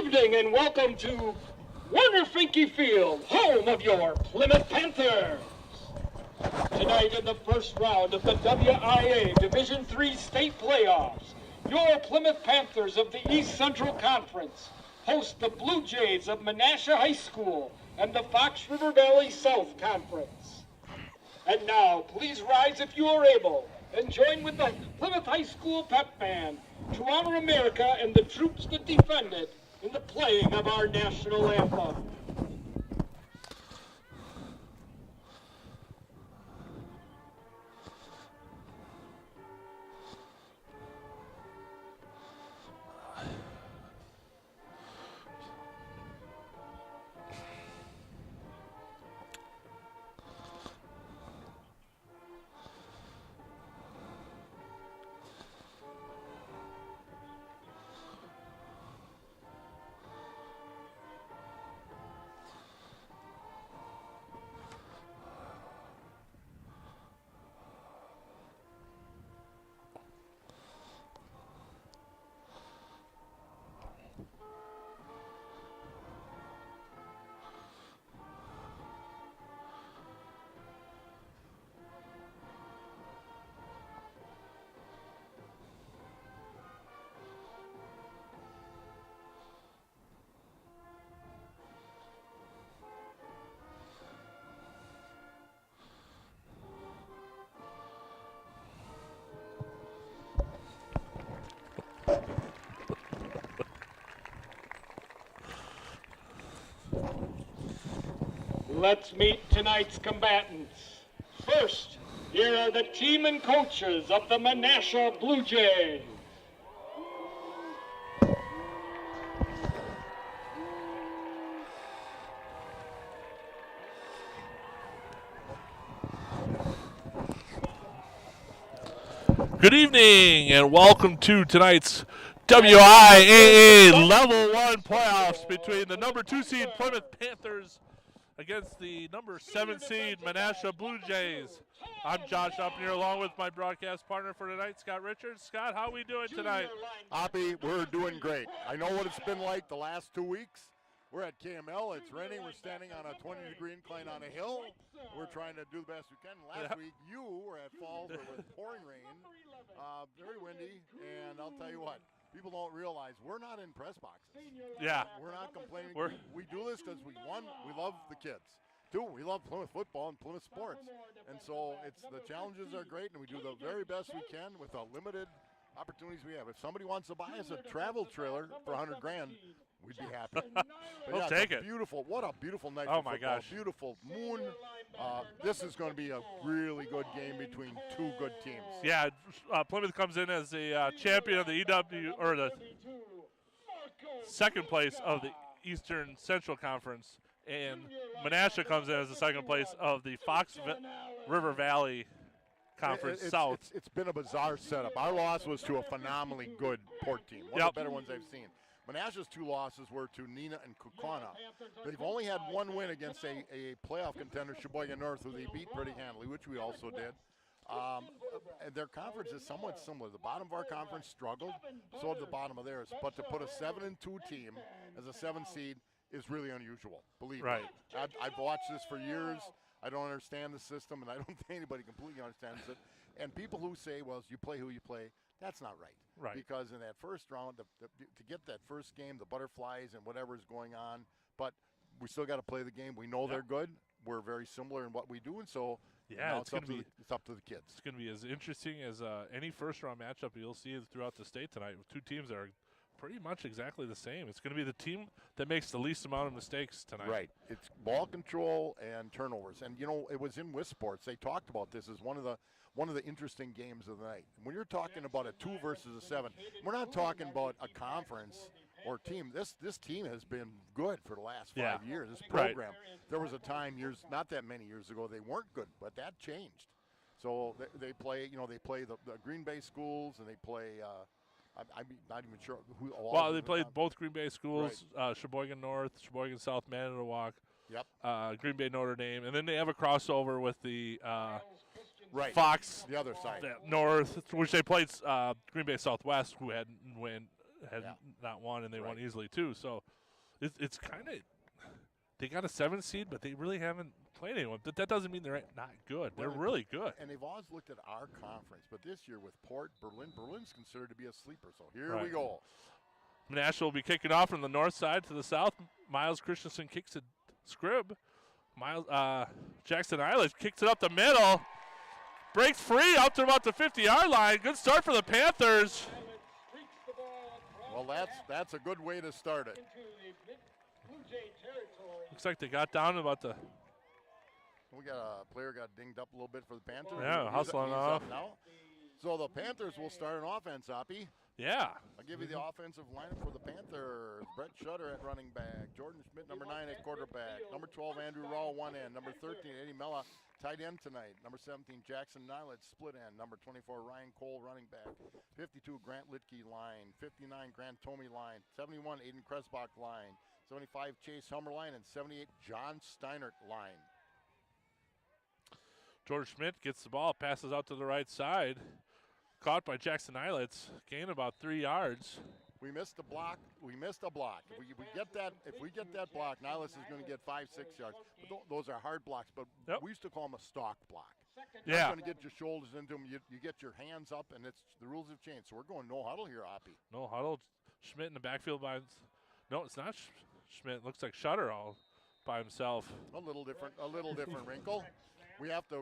evening and welcome to Warner Finke Field, home of your Plymouth Panthers. Tonight in the first round of the WIA Division III state playoffs, your Plymouth Panthers of the East Central Conference host the Blue Jays of Menasha High School and the Fox River Valley South Conference. And now, please rise if you are able and join with the Plymouth High School pep band to honor America and the troops that defend it in the playing of our national anthem. Let's meet tonight's combatants. First, here are the team and coaches of the Menasha Blue Jays. Good evening and welcome to tonight's WIAA Level 1 playoffs between the number 2 seed Plymouth Panthers against the number 7 seed Menasha Blue Jays. I'm Josh Upnear along with my broadcast partner for tonight, Scott Richards. Scott, how are we doing tonight? Hoppy, we're doing great. I know what it's been like the last 2 weeks. We're at KML, it's raining, we're standing on a 20-degree incline on a hill. We're trying to do the best we can. Last week, you were at Falls with pouring rain, very windy, and I'll tell you what, people don't realize we're not in press boxes. Yeah. We're not complaining. We do this because we love the kids. Two, we love Plymouth football and Plymouth sports. And so the challenges are great, and we do the very best we can with the limited opportunities we have. If somebody wants to buy us a travel trailer for $100 grand, we'd be happy. We'll take it. Beautiful. What a beautiful night. Oh for my football. gosh. Beautiful moon. This is going to be a really good game between two good teams. Yeah, Plymouth comes in as the champion of the EW, or the second place of the Eastern Central Conference, and Menasha comes in as the second place of the Fox River Valley Conference South. It's been a bizarre setup. Our loss was to a phenomenally good Port team, one of the better ones I've seen. Menasha's two losses were to Neenah and Kukwana. They've only had one win against a playoff contender, Sheboygan North, who they beat pretty handily, which we also did. Their conference is somewhat similar. The bottom of our conference struggled, so did the bottom of theirs. But to put a 7-2 team as a 7 seed is really unusual, believe me. I've watched this for years. I don't understand the system, and I don't think anybody completely understands it. And people who say, well, you play who you play, that's not right. Right. Because in that first round, to get that first game, the butterflies and whatever is going on, but we still got to play the game. We know they're good. We're very similar in what we do, and so it's up to the kids. It's going to be as interesting as any first-round matchup you'll see throughout the state tonight with two teams that are pretty much exactly the same. It's going to be the team that makes the least amount of mistakes tonight. Right. It's ball control and turnovers. And, it was in WIS Sports. They talked about this as one of the interesting games of the night. When you're talking about a 2 versus a 7, we're not talking about a conference or team. This team has been good for the last 5 years. This program. There was a time not that many years ago they weren't good, but that changed. So they play the Green Bay schools, and they play I'm not even sure who. Well, they played both Green Bay schools, Sheboygan North, Sheboygan South, Manitowoc, Green Bay Notre Dame, and then they have a crossover with the Fox, the other side, North, which they played Green Bay Southwest, who not won, and they won easily too. So It's kind of, they got a 7 seed, but they really haven't played anyone. But that doesn't mean they're not good. They're really good. And they've always looked at our conference, but this year with Port, Berlin's considered to be a sleeper. So here we go. Menasha will be kicking off from the north side to the south. Miles Christensen kicks it scrib. Jackson Eilish kicks it up the middle. Breaks free out to about the 50-yard line. Good start for the Panthers. Well, that's a good way to start it. Looks like they got down to about the. We got a player got dinged up a little bit for the Panthers. Yeah, hustling off. Now. So the Panthers will start an offense, Oppie. Yeah. I'll give you the offensive lineup for the Panthers. Brett Shutter at running back. Jordan Schmidt, number 9 at quarterback. Number 12, Andrew Rawl, one end. Number 13, Eddie Mella, tight end tonight. Number 17, Jackson Nylett, split end. Number 24, Ryan Cole, running back. 52, Grant Litke, line. 59, Grant Tomey, line. 71, Aiden Kresbach, line. 75, Chase Hummer, line. And 78, John Steinert, line. George Schmidt gets the ball, passes out to the right side. Caught by Jackson Eilitz, gain about 3 yards. We missed a block. We missed a block. If we get that block, Nihilus is going to get 5-6 yards. But those are hard blocks, but we used to call them a stalk block. Yeah. You're going to get your shoulders into them. You get your hands up, and the rules have changed. So we're going no huddle here, Oppie. No huddle. Schmidt in the backfield by. No, it's not Schmidt. It looks like Shutter all by himself. A little different wrinkle. We have to.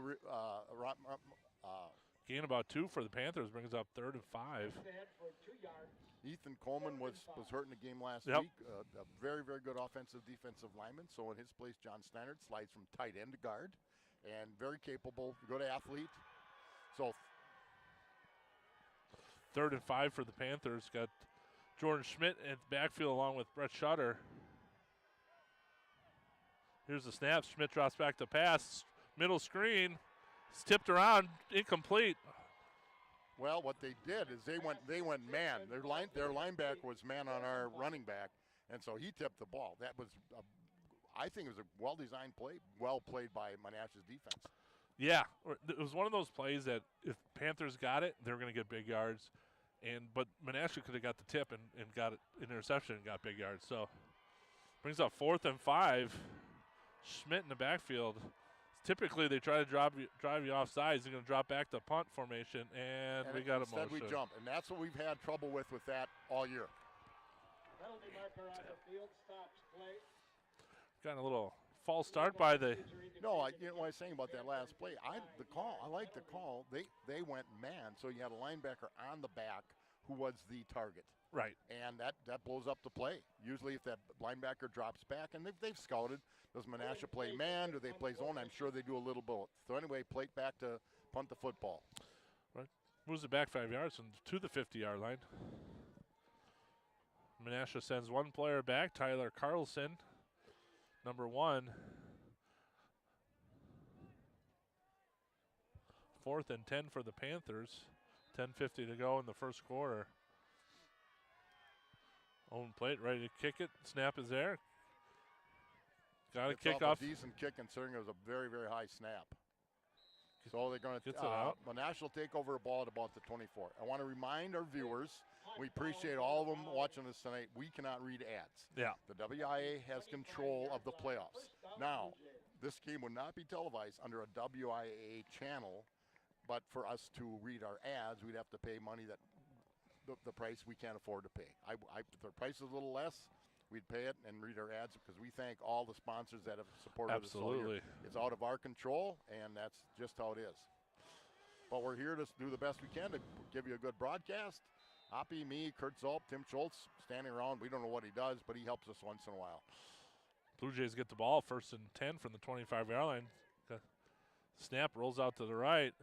Gain about 2 for the Panthers, brings up 3rd and 5. Ethan Coleman was hurt in the game last week. A very, very good offensive defensive lineman. So in his place, John Steinert slides from tight end to guard, and very capable, good athlete. So 3rd and 5 for the Panthers. Got Jordan Schmidt in the backfield along with Brett Shutter. Here's the snap. Schmidt drops back to pass. Middle screen. It's tipped around, incomplete. Well, what they did is they went man. Their linebacker was man on our running back, and so he tipped the ball. That was, I think, it was a well-designed play, well played by Menasha's defense. Yeah, it was one of those plays that if Panthers got it, they were going to get big yards, but Menasha could have got the tip and got it interception and got big yards. So brings up 4th and 5. Schmidt in the backfield. Typically, they try to drive you off sides. They're going to drop back to punt formation, and we got a motion. Instead, we jump, and that's what we've had trouble with that all year. Penalty marker on the field stops play. Got a little false start by the. No, you know what I was saying about that last play. I like the call. They went man, so you had a linebacker on the back who was the target. Right. And that blows up the play. Usually if that linebacker drops back, and they've scouted, does Menasha play man? Do they play zone? I'm sure they do a little both. So anyway, plate back to punt the football. Right. Moves it back 5 yards and to the 50-yard line. Menasha sends one player back, Tyler Carlson, number 1. 4th and 10 for the Panthers. 10:50 to go in the first quarter. Own plate, ready to kick it. Snap is there. Got a kick off. A decent kick considering it was a very, very high snap. So they're going to Menasha will take over a ball at about the 24. I want to remind our viewers, we appreciate all of them watching this tonight. We cannot read ads. Yeah. The WIA has control of the playoffs. Now, this game would not be televised under a WIA channel, but for us to read our ads, we'd have to pay money that the price we can't afford to pay. If the price is a little less, we'd pay it and read our ads because we thank all the sponsors that have supported us all year. It's out of our control, and that's just how it is. But we're here to do the best we can to give you a good broadcast. Oppie, me, Kurt Zulp, Tim Schultz standing around. We don't know what he does, but he helps us once in a while. Blue Jays get the ball, 1st and 10 from the 25-yard line. The snap rolls out to the right.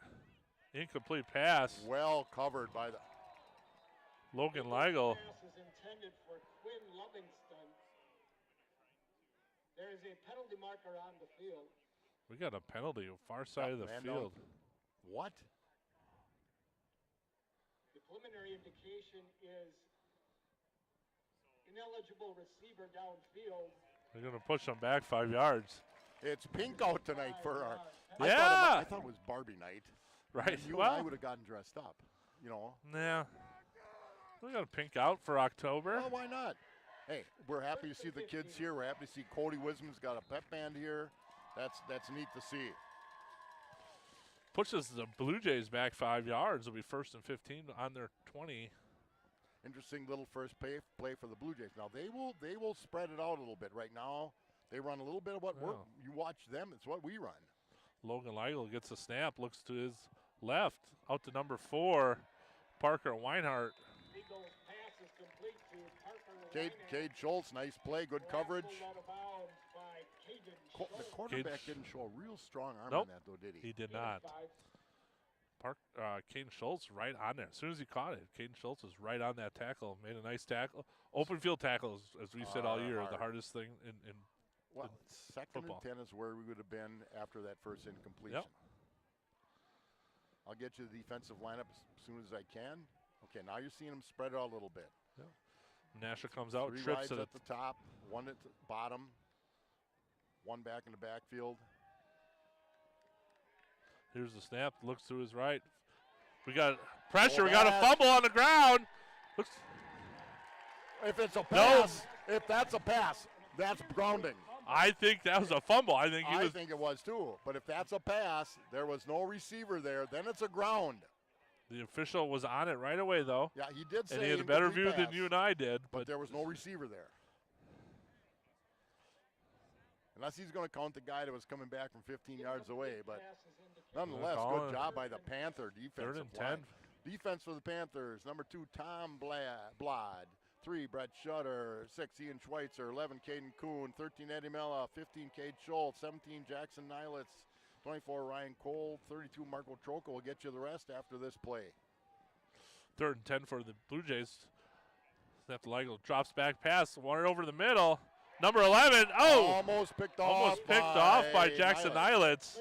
Incomplete pass. Well covered by the Logan Liegel. Pass is intended for Quinn Lovingston. There is a penalty marker on the field. We got a penalty, far side of the field. What? The preliminary indication is ineligible receiver downfield. They're going to push them back 5 yards. It's pink out tonight for our. Yeah. I thought it was Barbie night. Right. You and I would have gotten dressed up, you know. Yeah. We got a pink out for October. Well, why not? hey, we're happy to see the kids here. We're happy to see Cody Wisman's got a pep band here. That's neat to see. Pushes the Blue Jays back 5 yards. It'll be 1st and 15 on their 20. Interesting little first play for the Blue Jays. Now they will spread it out a little bit. Right now they run a little bit of what you watch them. It's what we run. Logan Leigel gets a snap, looks to his left, out to number 4, Parker Weinhardt. Cade Schultz, nice play, good coverage. The quarterback didn't show a real strong arm on that, though, did he? He did not. Caden Schultz right on there. As soon as he caught it, Caden Schultz was right on that tackle, made a nice tackle. Open field tackles, as we've said all year, are the hardest thing in well, second football. and 10 is where we would have been after that first incompletion. Yep. I'll get you the defensive lineup as soon as I can. Okay, now you're seeing them spread it out a little bit. Yep. Nasha comes out, 3 trips rides at the top, 1 at the bottom, 1 back in the backfield. Here's the snap, looks to his right. We got pressure, we got a fumble on the ground. Looks. If it's a pass, if that's a pass, that's grounding. I think that was a fumble. I think it was too. But if that's a pass, there was no receiver there, then it's a ground. The official was on it right away, though. Yeah, he did say. And he had a better view than you and I did. But there was no receiver there. Unless he's going to count the guy that was coming back from 15 yards away. But nonetheless, good job by the Panther defensive 3rd and line. 10. Defense for the Panthers, number 2, Tom Blad. 3, Brett Shutter. 6, Ian Schweitzer. 11, Caden Kuhn. 13, Eddie Mella. 15, Cade Schultz. 17, Jackson Nilitz. 24, Ryan Cole. 32, Marco Troca. Will get you the rest after this play. 3rd and 10 for the Blue Jays. Snap to Leigel, drops back pass, wanted over the middle. Number 11, almost picked off by Jackson Nilitz.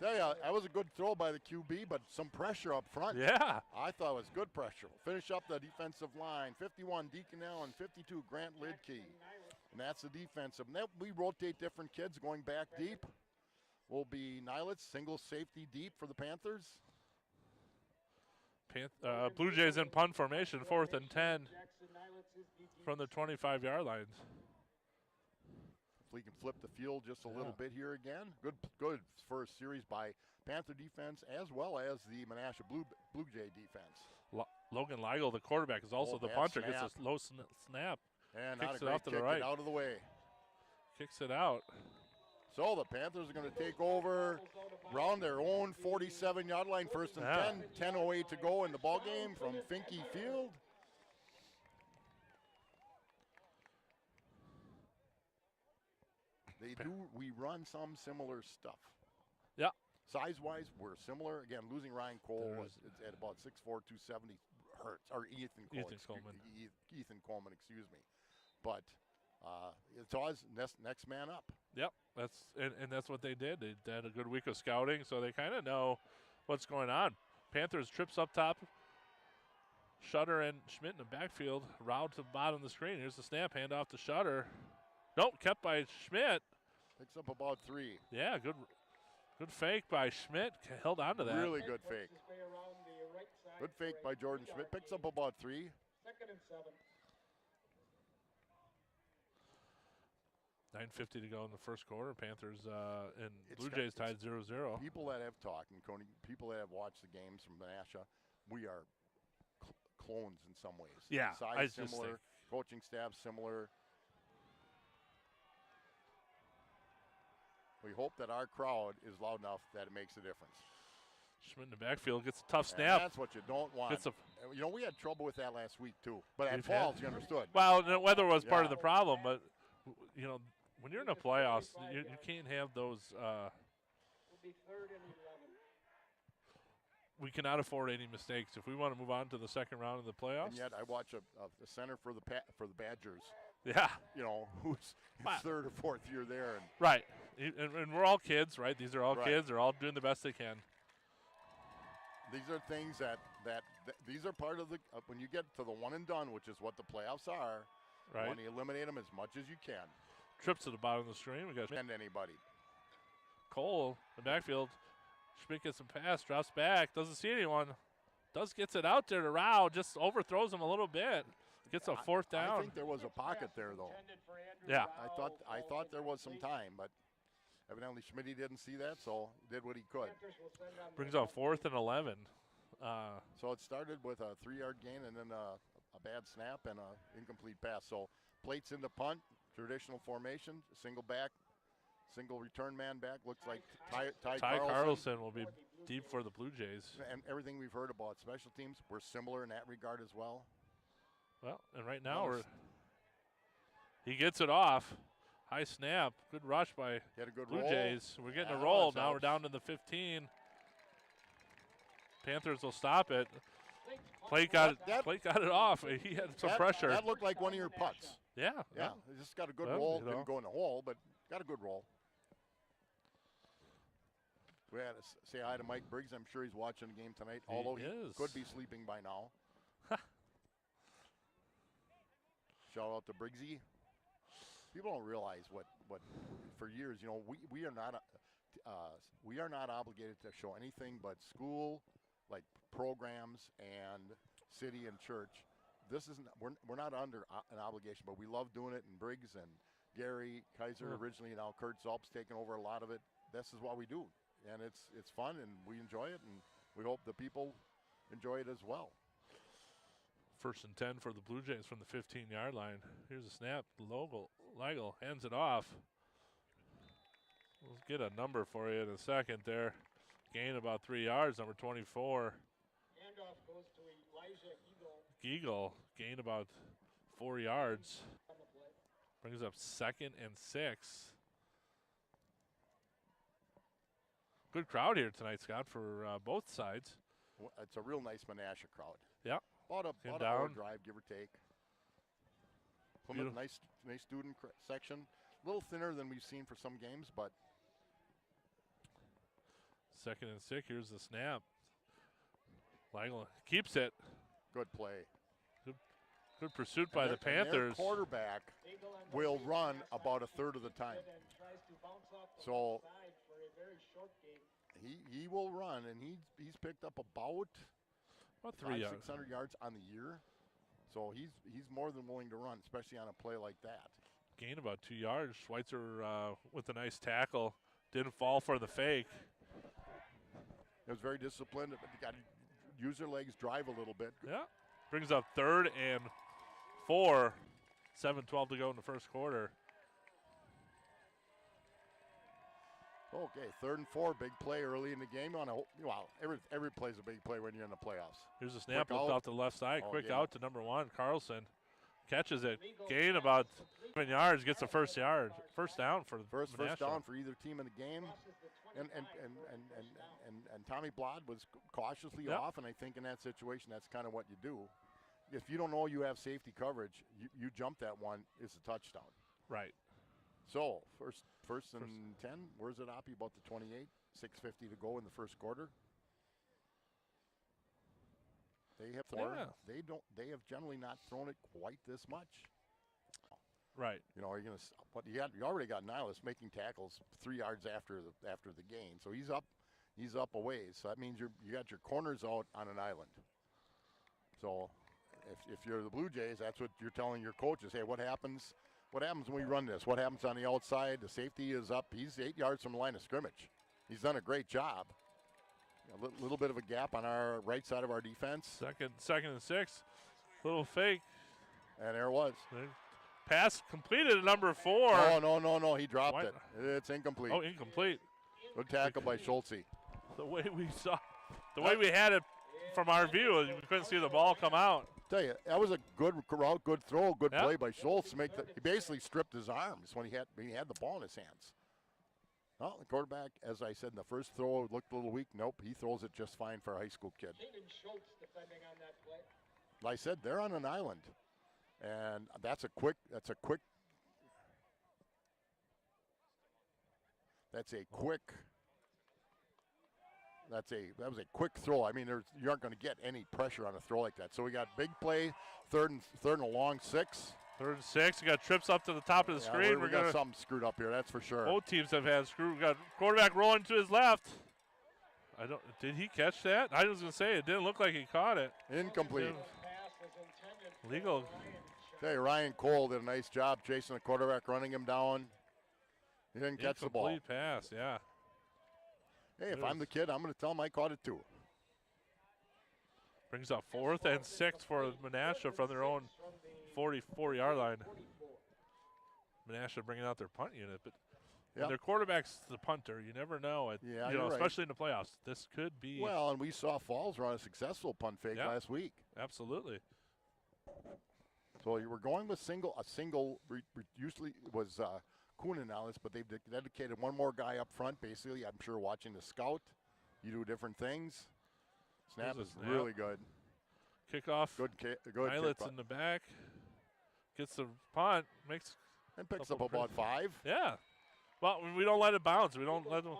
Tell you, that was a good throw by the QB, but some pressure up front. Yeah. I thought it was good pressure. Finish up the defensive line. 51, Deacon Allen. 52, Grant Lidkey. And that's the defensive. And we rotate different kids going back deep. Will be Nilitz, single safety deep for the Panthers. Blue Jays in punt formation, 4th and 10 from the 25-yard lines. If we can flip the field just a little bit here again. Good first series by Panther defense as well as the Menasha Blue Jay defense. Logan Leigel, the quarterback, is also the punter. Snap. Gets a low snap. And kicks not a it off to great the kick, right. it out of the way. Kicks it out. So the Panthers are going to take over around their own 47-yard line, 1st and 10. 10:08 to go in the ball game from Finke Field. We run some similar stuff. Yeah. Size-wise, we're similar. Again, losing Ryan Cole at about 6'4", 270 hurts. Or Ethan Coleman, excuse me. But it's always next man up. Yep, that's what they did. They did a good week of scouting, so they kind of know what's going on. Panthers trips up top. Shutter and Schmidt in the backfield. Route to the bottom of the screen. Here's the snap, handoff to Shutter. Nope, kept by Schmidt. Picks up about 3. Yeah, good fake by Schmidt. Held on to that. Really good fake. Good fake by Jordan Schmidt. Picks up about 3. 2nd and 7. 9:50 to go in the first quarter. Panthers and Blue Jays tied 0-0. People that have talked, and Coney, people that have watched the games from Menasha, we are clones in some ways. Yeah, size similar, coaching staff similar. We hope that our crowd is loud enough that it makes a difference. Schmidt in the backfield gets a tough snap. And that's what you don't want. We had trouble with that last week too. But at Falls, you understood. Well, the weather was part of the problem, but when you're in the playoffs, you can't have those. Be 3rd and 11. We cannot afford any mistakes if we want to move on to the second round of the playoffs. And yet, I watch a center for the Badgers. Yeah. Who's his 3rd or 4th year there. And right. And we're all kids, right? These are all kids. They're all doing the best they can. These are things that these are part of the when you get to the one and done, which is what the playoffs are. Right. You want to eliminate them as much as you can. Trips to the bottom of the screen. We got anybody. Cole, the backfield. Schmidt gets some pass, drops back, doesn't see anyone. Gets it out there to Rao, just overthrows him a little bit. Gets a fourth down. I think there was a pocket there, though. Yeah. I thought there was some time, but evidently Schmitty didn't see that, so he did what he could. Brings up 4th and 11. So it started with a 3-yard gain and then a bad snap and an incomplete pass. So plates into punt, traditional formation, single back, single return man back. Looks like Ty Carlson will be deep for the Blue Jays. And everything we've heard about special teams, we're similar in that regard as well. Well, and right now he gets it off. High snap. Good rush by Blue Jays. We're getting a roll. Now we're down to the 15. Panthers will stop it. Plate got it off. He had some pressure. That looked like one of your putts. Yeah. He just got a good roll. Didn't go in the hole, but got a good roll. We had to say hi to Mike Briggs. I'm sure he's watching the game tonight, although he could be sleeping by now. Shout out to Briggsy. People don't realize what for years, we are not obligated to show anything but school, like programs and city and church. This isn't. We're not under an obligation, but we love doing it. And Briggs and Gary Kaiser originally, now Kurt Zulp's taking over a lot of it. This is what we do, and it's fun, and we enjoy it, and we hope the people enjoy it as well. 1st and 10 for the Blue Jays from the 15-yard line. Here's a snap. Leigel hands it off. We'll get a number for you in a second there. Gain about 3 yards, number 24. Handoff goes to Elijah Eagle. Gain about 4 yards. Brings up 2nd and 6. Good crowd here tonight, Scott, for both sides. It's a real nice Menasha crowd. Yeah. About an hour drive, give or take. Plymouth, nice student section. A little thinner than we've seen for some games, but. 2nd and 6. Here's the snap. Leigel keeps it. Good play. Good pursuit by the Panthers. Their quarterback will run about a third of the time. So he will run, and he's picked up about 600 yards on the year. So he's more than willing to run, especially on a play like that. Gain about 2 yards. Schweitzer with a nice tackle. Didn't fall for the fake. It was very disciplined. But you got to use your legs, drive a little bit. Yeah. Brings up 3rd and 4. 7:12 to go in the first quarter. Okay, 3rd and 4, big play early in the game. Every play's a big play when you're in the playoffs. Here's a snap looked off to the left side. Quick out to number 1, Carlson. Catches it. Gain about 7 yards. Gets a first down for the first down for either team in the game. And Tommy Blod was cautiously off, and I think in that situation that's kind of what you do. If you don't know you have safety coverage, you jump that one, it's a touchdown. Right. So, first and 10. Where's it, Oppie? About the 28. 6:50 to go in the first quarter. They have They have generally not thrown it quite this much. Right. You already got Nihilus making tackles 3 yards after the gain. So he's up a ways. So that means you got your corners out on an island. So if you're the Blue Jays, that's what you're telling your coaches. Hey, what happens when we run this? What happens on the outside? The safety is up. He's 8 yards from the line of scrimmage. He's done a great job. A little bit of a gap on our right side of our defense. Second and 6. Little fake. And there it was. Pass completed at number 4. No. He dropped it. It's incomplete. Oh, incomplete. Good tackle by Schultze. The way we had it from our view, we couldn't see the ball come out. Tell you, that was a good route, good throw, good play by Schultz. He basically stripped his arms when he had the ball in his hands. Well, the quarterback, as I said in the first throw, looked a little weak. Nope, he throws it just fine for a high school kid. Schultz defending on that play. Like I said, they're on an island, and that was a quick throw. I mean, you aren't going to get any pressure on a throw like that. So we got big play, third and a long 6. 3rd and 6. We got trips up to the top of the screen. We got something screwed up here, that's for sure. Both teams have had screw. We got quarterback rolling to his left. Did he catch that? I was going to say it didn't look like he caught it. Incomplete. Legal. Hey, Ryan Cole did a nice job chasing the quarterback, running him down. He didn't catch the ball. Incomplete pass, yeah. Hey, if I'm the kid, I'm going to tell him I caught it too. Brings up 4th and 6 for Menasha from their own 44-yard line. Menasha bringing out their punt unit, but when their quarterback's the punter, you never know. Especially in the playoffs, this could be. Well, and we saw Falls run a successful punt fake last week. Absolutely. So you were going with a single. Usually it was Kunin on this, but they've dedicated one more guy up front. Basically, I'm sure watching the scout, you do different things. Snap is really good. Kickoff. Good. Eilets in the back. Gets the punt. And picks up about 5. Yeah. Well, we don't let it bounce. We don't let them.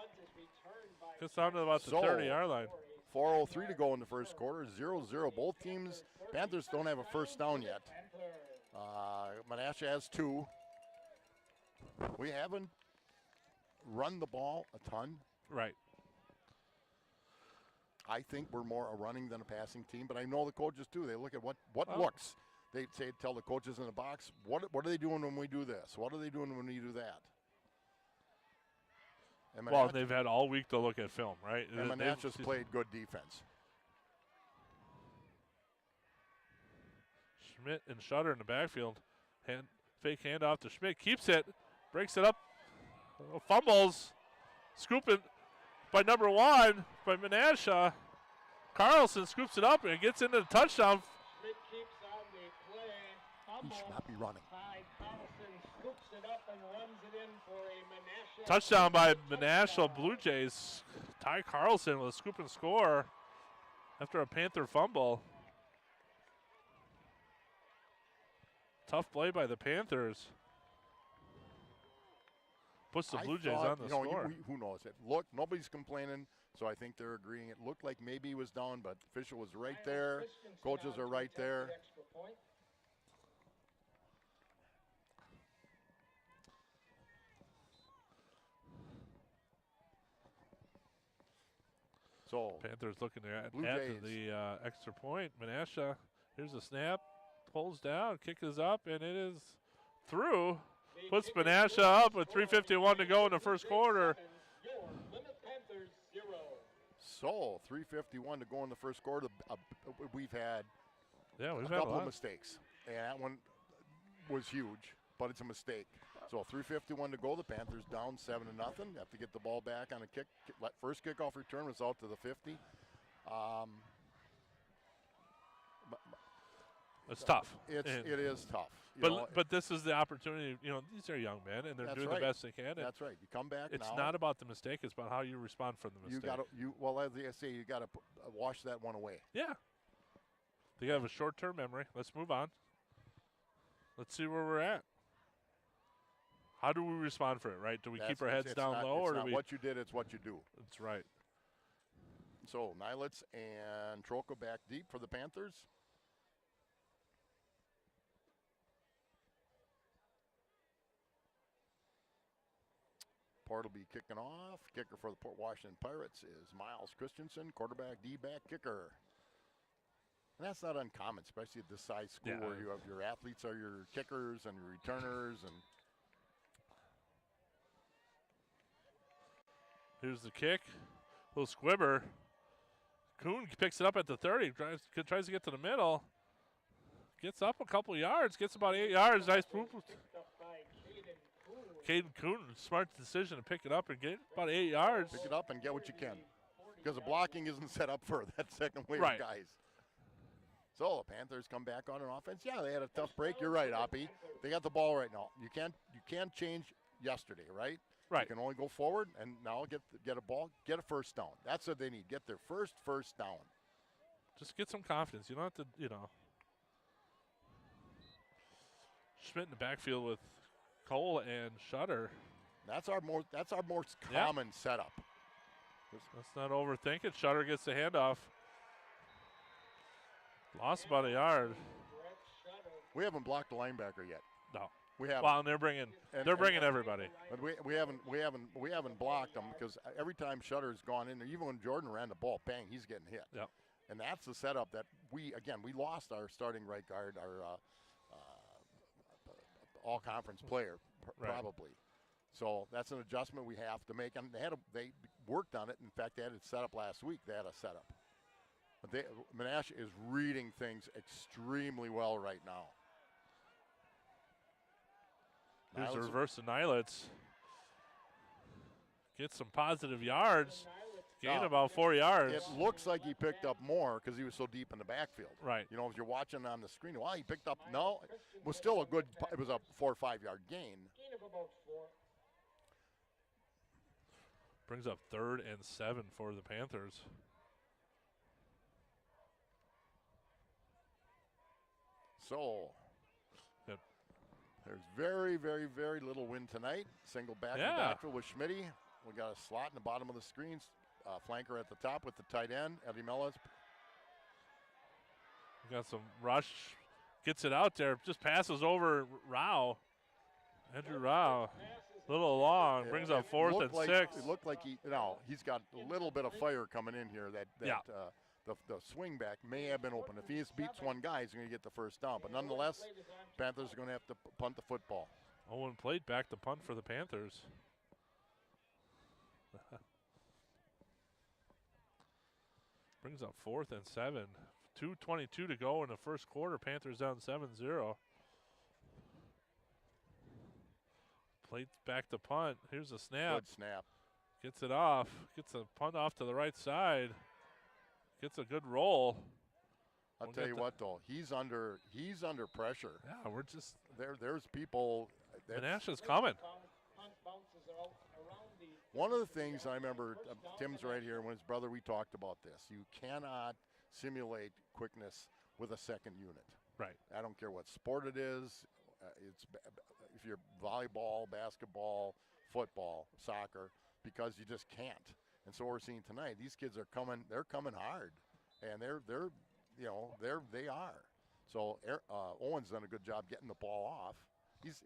Gets down to about the 30-yard line. 4:03 to go in the first quarter. 0-0. Both teams. Panthers don't have a first down yet. Menasha has 2. We haven't run the ball a ton. Right. I think we're more a running than a passing team, but I know the coaches do. They look at what looks. They tell the coaches in the box, what are they doing when we do this? What are they doing when we do that? Well, they've had all week to look at film, right? And Menasha's played good defense. Schmidt and Shutter in the backfield. Fake handoff to Schmidt. Keeps it. Breaks it up. Fumbles. Scooping by number 1 by Menasha. Carlson scoops it up and gets into the touchdown. Schmidt keeps on the play. He should not be running. Carlson scoops it up and runs it in for a Menasha. Touchdown by Menasha Blue Jays. Ty Carlson with a scoop and score after a Panther fumble. Tough play by the Panthers. Puts the Blue Jays on the score. Who knows? Look, nobody's complaining, so I think they're agreeing. It looked like maybe he was down, but official was right there. Coaches are right there. So Panthers looking to add to the extra point. Menasha, here's a snap, pulls down, kick is up, and it is through. Puts Menasha up with 3:51 to go in the first quarter. So 3:51 to go in the first quarter. We've had a couple of mistakes, and that one was huge, but it's a mistake. So 3:51 to go. The Panthers down 7-0. Have to get the ball back on a kick. First kickoff return was out to the 50. It's tough. It is tough. But this is the opportunity. These are young men, and they're doing the best they can. That's right. You come back. It's not about the mistake. It's about how you respond from the mistake. As I say, you got to wash that one away. Yeah. They have a short-term memory. Let's move on. Let's see where we're at. How do we respond for it? Right? Do we keep our heads down low, or do we? What you did, it's what you do. That's right. So Nilitz and Troca back deep for the Panthers. Port will be kicking off. Kicker for the Port Washington Pirates is Miles Christensen, quarterback, D-back, kicker. And that's not uncommon, especially at this size school where you have your athletes are your kickers and your returners. And here's the kick. Little squibber. Kuhn picks it up at the 30. Tries to get to the middle. Gets up a couple yards. Gets about 8 yards. Nice move. Caden Kuhn, smart decision to pick it up and get about 8 yards. Pick it up and get what you can. Because the blocking isn't set up for that second wave of guys. So the Panthers come back on an offense. Yeah, they had a tough break. You're right, Oppie. They got the ball right now. You can't change yesterday, right? Right. You can only go forward and now get a ball, get a first down. That's what they need. Get their first down. Just get some confidence. You don't have to, Schmidt in the backfield with Cole and Shutter. That's our most common setup. Let's not overthink it. Shutter gets the handoff. Lost about a yard. We haven't blocked the linebacker yet. No. We haven't. Well, and they're bringing everybody. But we haven't blocked them because every time Shutter's gone in there, even when Jordan ran the ball, bang, he's getting hit. Yep. And that's the setup that we lost our starting right guard, our all-conference player, probably. So that's an adjustment we have to make. And they worked on it. In fact, they had it set up last week. They had a setup. But Menasha is reading things extremely well right now. Here's the reverse to Nylitz. Get some positive yards. Gain about 4 yards. It looks like he picked up more because he was so deep in the backfield. Right. You know, if you're watching on the screen, well, he picked up. No, it was still it was a 4 or 5 yard gain. Gain of about 4. Brings up 3rd and 7 for the Panthers. So there's very, very, very little wind tonight. Single back and backfield with Schmitty. We got a slot in the bottom of the screens. Flanker at the top with the tight end, Eddie Mellis. We got some rush. Gets it out there. Just passes over Rao. Andrew Rao. A little long. Brings up 4th and 6. It looked like he's got a little bit of fire coming in here. The swing back may have been open. If he just beats one guy, he's going to get the first down. But nonetheless, Panthers are going to have to punt the football. Owen played back to punt for the Panthers. Brings up 4th and 7. 2:22 to go in the first quarter. Panthers down 7-0. Played back to punt. Here's a snap. Good snap. Gets it off. Gets a punt off to the right side. Gets a good roll. I'll tell you what, though, he's under pressure. Yeah, we're just there's people. Menasha's coming. One of the things I remember, Tim's right here, when his brother, we talked about this. You cannot simulate quickness with a second unit. Right. I don't care what sport it is. If you're volleyball, basketball, football, soccer, because you just can't. And so we're seeing tonight, these kids are coming. They're coming hard, and they are. So Owen's done a good job getting the ball off. He's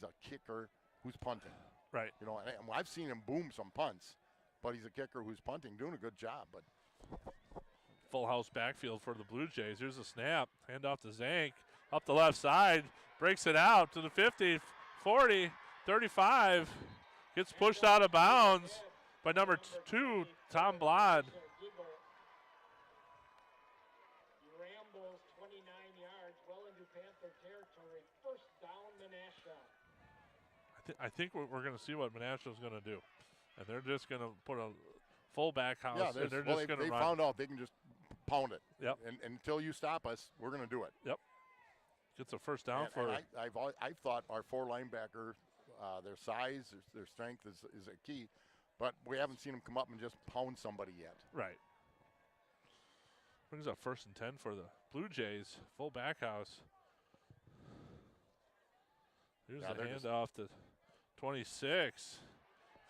a kicker who's punting. Right. You know, and I've seen him boom some punts, but he's a kicker who's punting, doing a good job. But full house backfield for the Blue Jays. Here's a snap. Hand off to Zank. Up the left side. Breaks it out to the 50, 40, 35. Gets pushed out of bounds by number 2, Tom Blod. Rambles 29 yards, well into Panther territory. First down, Menasha. I think we're going to see what Menasha is going to do. And they're just going to put a full back house. Yeah, and they're just going to they run. found out they can just pound it. Yep. And until you stop us, we're going to do it. Yep. Gets a first down for. And I've thought our 4 linebacker, their size, their strength is a key, but we haven't seen them come up and just pound somebody yet. Right. Brings up 1st and 10 for the Blue Jays. Full back house. Here's the handoff to 26.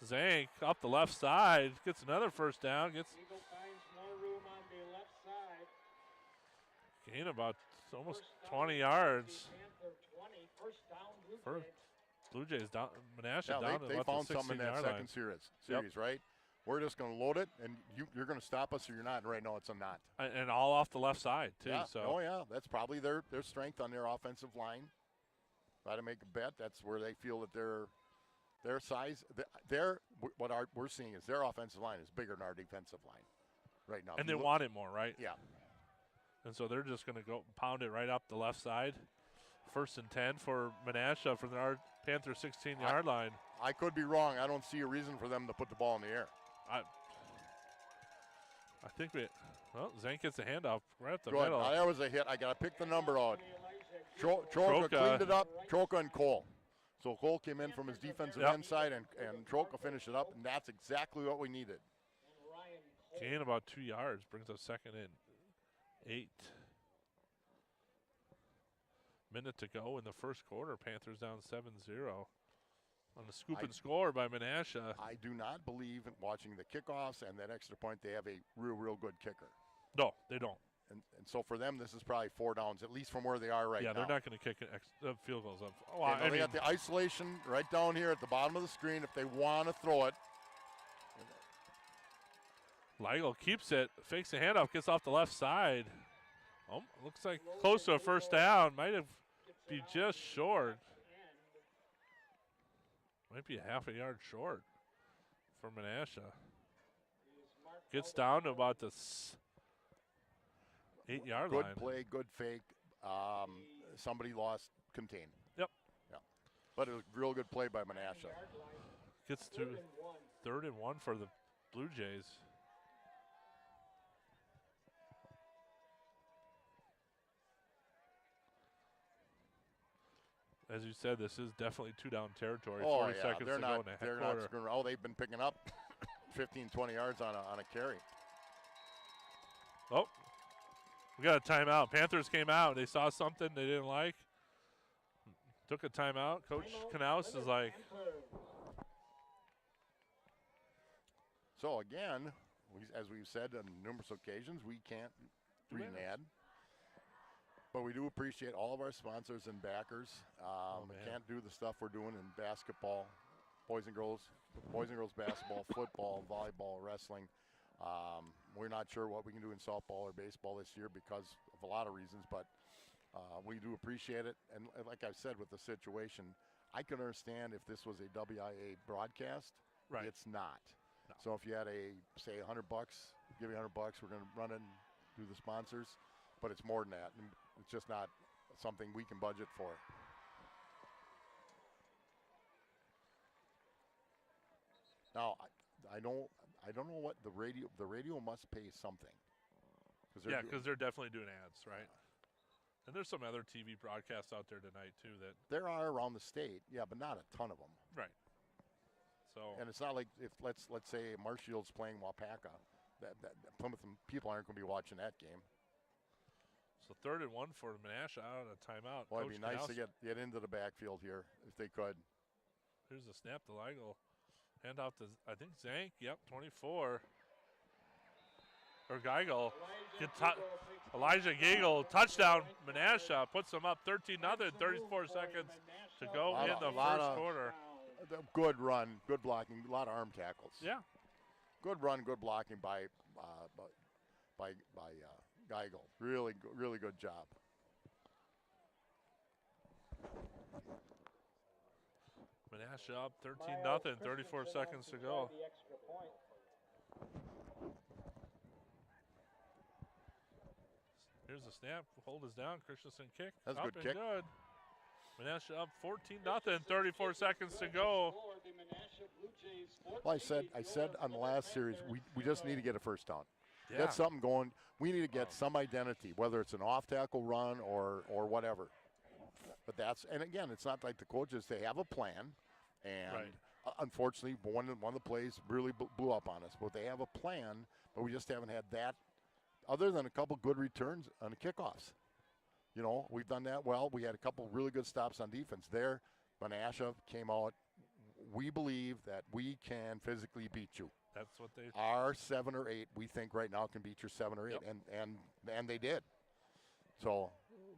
Zank up the left side. Gets another first down. Eagle finds more room on the left side. Gain about almost 20 yards. Panther 20. First down, Blue Jays down. Menasha down they about found the 16-yard something in that line. second series, right? We're just going to load it, and you're going to stop us or you're not. Right now, it's a not. And all off the left side, too. Yeah. So. Oh, yeah. That's probably their strength on their offensive line. Try to make a bet. That's where they feel that their size, we're seeing is their offensive line is bigger than our defensive line right now. And they want it more, right? Yeah. And so they're just going to go pound it right up the left side. 1st and 10 for Menasha from our Panther 16-yard line. I could be wrong. I don't see a reason for them to put the ball in the air. I think Zank gets a handoff right up the middle. There was a hit. I got to pick the number out. Troca cleaned it up. Troca and Cole. So Cole came in from his defensive end side, and Troca finished it up, and that's exactly what we needed. Gain about 2 yards. Brings us 2nd and 8. Minute to go in the first quarter. Panthers down 7-0. On the scoop and score by Menasha. I do not believe in watching the kickoffs and that extra point. They have a real good kicker. No, they don't. And so for them, this is probably 4 downs, at least from where they are right now. Yeah, they're not going to kick field goals up. They got the isolation right down here at the bottom of the screen if they want to throw it. Ligo keeps it, fakes the handoff, gets off the left side. Oh, looks like close to a first down. Might have be just short. Might be a half a yard short for Menasha. Gets down to about the 8-yard line. Good play, good fake. Somebody lost contain. Yep. Yeah. But it was a real good play by Menasha. Gets to 3rd and 1 for the Blue Jays. As you said, this is definitely 2-down territory. 40 seconds to go in the quarter. They've been picking up 15, 20 yards on a carry. Oh, we got a timeout. Panthers came out. They saw something they didn't like. Took a timeout. Coach Knaus is like. So again, as we've said on numerous occasions, we can't read an ad. But we do appreciate all of our sponsors and backers. We can't do the stuff we're doing in basketball, boys and girls basketball, football, volleyball, wrestling. We're not sure what we can do in softball or baseball this year because of a lot of reasons, but we do appreciate it. And like I said with the situation, I can understand if this was a WIA broadcast. Right. It's not. No. So if you had say $100, give you $100, we're going to run it and do the sponsors. But it's more than that. And it's just not something we can budget for. Now, I don't know what the radio must pay something. Because they're definitely doing ads, right? And there's some other TV broadcasts out there tonight too that there are around the state, yeah, but not a ton of them. Right. So and it's not like if let's say Marshfield's playing Wapaka, that Plymouth people aren't going to be watching that game. So 3rd and 1 for Menasha out of timeout. Well, it'd be nice to get into the backfield here if they could. Here's a snap to Ligo. Hand off to, I think, Zank. Yep, 24. Or Geigel. Elijah Geigel, touchdown. Menasha puts them up 13-0. 34 seconds to go in the first quarter. Good run, good blocking, a lot of arm tackles. Yeah. Good run, good blocking by Geigel. Really good job. Menasha up 13-0, 34 seconds to go. Here's the snap. Hold is down. Christensen kick. That's a good kick. Good. Menasha up 14-0, 34 seconds to go. Well, I said on the last series, we just need to get a first down. Yeah. Get something going. We need to get some identity, whether it's an off-tackle run or whatever. But and again, it's not like the coaches, they have a plan. And unfortunately, one of the plays really blew up on us. But they have a plan, but we just haven't had that other than a couple good returns on the kickoffs. You know, we've done that well. We had a couple really good stops on defense there. Menasha came out. We believe that we can physically beat you. That's what they. Our 7 or 8, we think right now can beat your 7 or 8, yep. and they did. So,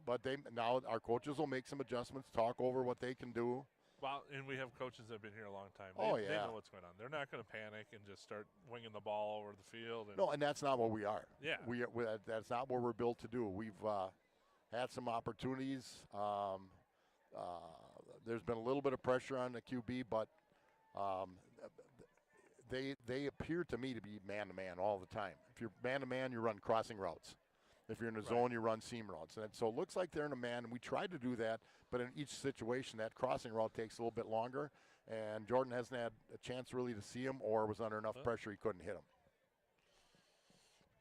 but now our coaches will make some adjustments, talk over what they can do. Well, and we have coaches that have been here a long time. They know what's going on. They're not going to panic and just start winging the ball over the field. No, and that's not what we are. Yeah, that's not what we're built to do. We've had some opportunities. There's been a little bit of pressure on the QB, but they appear to me to be man-to-man all the time. If you're man-to-man, you run crossing routes. If you're in a zone, you run seam routes. And so it looks like they're in a man, and we tried to do that, but in each situation, that crossing route takes a little bit longer, and Jordan hasn't had a chance really to see him or was under enough pressure he couldn't hit him.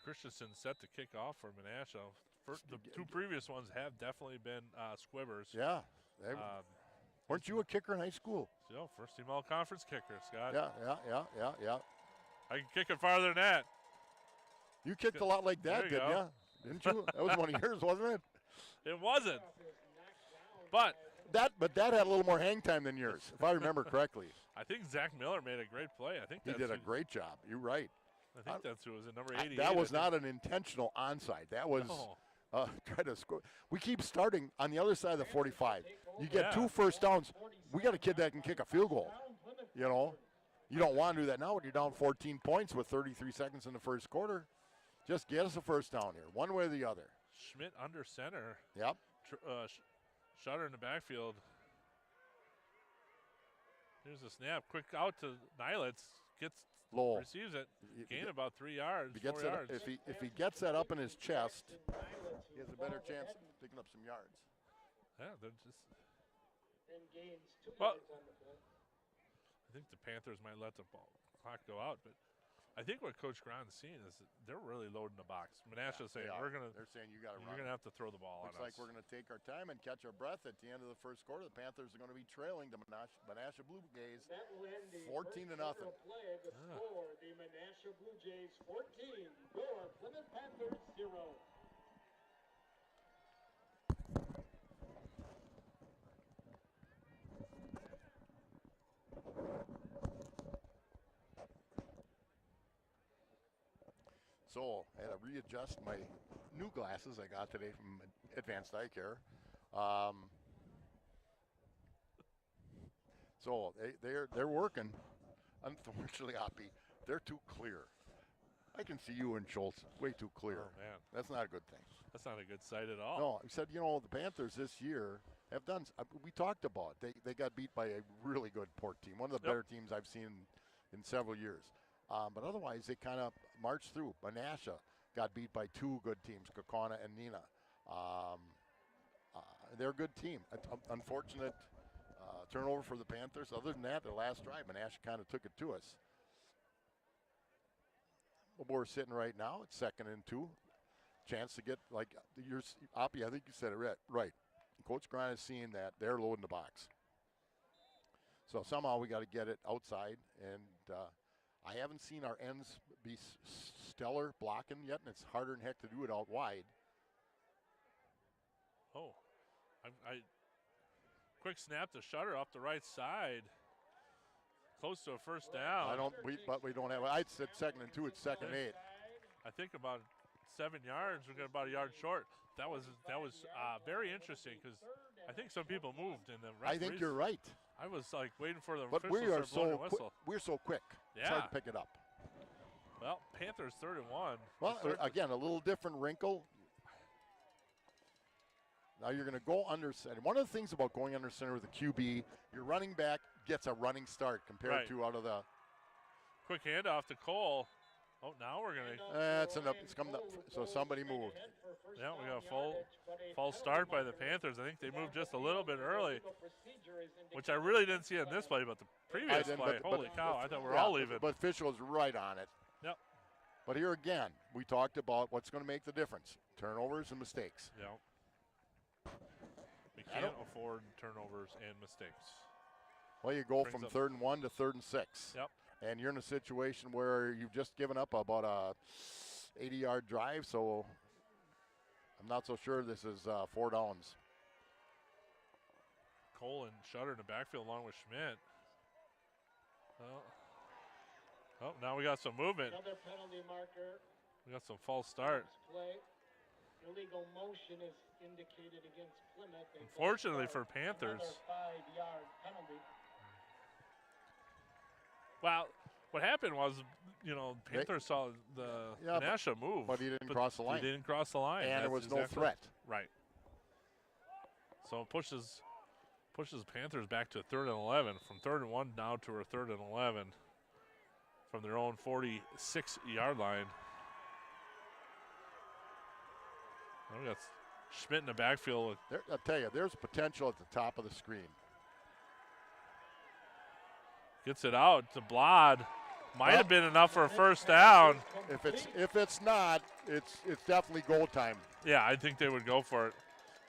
Christensen set to kick off for Menasha. The 2 previous ones have definitely been squibbers. Yeah. Weren't you a kicker in high school? So, first team all-conference kicker, Scott. Yeah. I can kick it farther than that. You kicked a lot like that, didn't you? Didn't you? That was one of yours, wasn't it? It wasn't. But that had a little more hang time than yours, if I remember correctly. I think Zach Miller made a great play. He did a great job. You're right. I think that's who was in number 88. That was not an intentional onside. That was try to score. We keep starting on the other side of the 45. You get 2 first downs. We got a kid that can kick a field goal, you know. You don't want to do that now when you're down 14 points with 33 seconds in the first quarter. Just get us a first down here, one way or the other. Schmidt under center. Yep. Shutter in the backfield. Here's a snap. Quick out to Nylitz. Receives it. Gain about 3 yards, 4 yards. If he gets that up in his chest, he has a better chance of picking up some yards. Yeah, they're just. Well, I think the Panthers might let the clock go out, but I think what Coach Gron's seeing is that they're really loading the box. Menasha's saying they're saying you're going to have to throw the ball on us. Looks like we're going to take our time and catch our breath at the end of the first quarter. The Panthers are going to be trailing the Menasha Blue Jays 14-0. The score, the Menasha Blue Jays 14, your Plymouth Panthers 0. So I had to readjust my new glasses I got today from Advanced Eye Care. So they're working. Unfortunately, Oppie, they're too clear. I can see you and Schultz way too clear. Oh, man. That's not a good thing. That's not a good sight at all. No, I said, the Panthers this year have done, we talked about, they got beat by a really good port team, one of the better teams I've seen in several years. But otherwise, they kind of marched through. Menasha got beat by two good teams, Kaukauna and Neenah. They're a good team. Unfortunate turnover for the Panthers. Other than that, the last drive, Menasha kind of took it to us. We're sitting right now at 2nd and 2. Chance to get, like, Oppie, I think you said it right. Coach Gron is seeing that. They're loading the box. So somehow we got to get it outside, and I haven't seen our ends be stellar blocking yet, and it's harder than heck to do it out wide. Oh, quick snap to Shutter off the right side. Close to a first down. But we don't have. I said 2nd and 2. It's 2nd and 8. I think about 7 yards. We're about a yard short. That was very interesting because I think some people moved in the referees. I think you're right. I was like waiting for the but officials to blow the whistle. We're so quick. Yeah. It's hard to pick it up. Well, Panthers 3rd and 1. Well, again, a little different wrinkle. Now you're going to go under center. One of the things about going under center with a QB, your running back gets a running start compared to out of the. Quick handoff to Cole. Oh, now we're going to. It's coming up. So somebody moved. Yeah, we got a false start by the Panthers. I think they moved just a little bit early, which I really didn't see on this play, but the previous play, holy cow, I thought we were all leaving. But official is right on it. Yep. But here again, we talked about what's going to make the difference: turnovers and mistakes. Yeah. We can't afford turnovers and mistakes. Well, you go from 3rd and 1 to 3rd and 6. Yep. And you're in a situation where you've just given up about a 80-yard drive, so I'm not so sure this is 4 downs. Cole and Shutter in the backfield along with Schmidt. Oh, now we got some movement. Another penalty marker. We got some false start. Play. Illegal motion is indicated against Plymouth. Unfortunately for Panthers. 5-yard penalty. Well, what happened was, Panthers saw the Menasha move. But he didn't cross the line. He didn't cross the line. And there was no threat. Right. So it pushes Panthers back to 3rd and 11. From 3rd and 1 now to a 3rd and 11 from their own 46-yard line. We got Schmidt in the backfield. I'll tell you, there's potential at the top of the screen. Gets it out to Blod. Might have been enough for a first down. If it's not, it's definitely goal time. Yeah, I think they would go for it.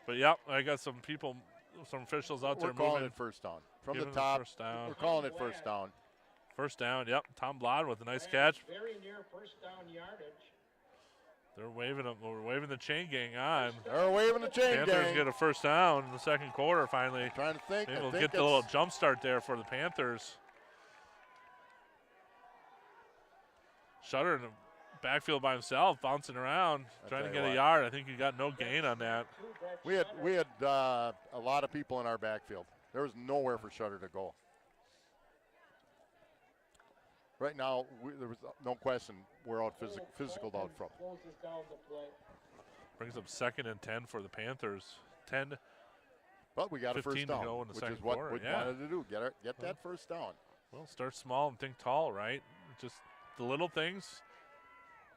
But yep, I got some officials out there moving. We're calling it first down. From the top, first down. We're calling it first down. First down, yep. Tom Blod with a nice catch. Very near first down yardage. They're waving them. We're waving the chain gang on. They're waving the chain gang. Panthers get a first down in the second quarter finally. Trying to think. Maybe we'll get the little jump start there for the Panthers. Shutter in the backfield by himself, bouncing around, trying to get a yard. I think he got no gain on that. We had a lot of people in our backfield. There was nowhere for Shutter to go. Right now, there was no question we're out physical out front. Brings up 2nd and 10 for the Panthers. 10. But we got a 15 first down, to go in the which second is what quarter. we Yeah. wanted to do. Get that first down. Well, start small and think tall, right? Just the little things.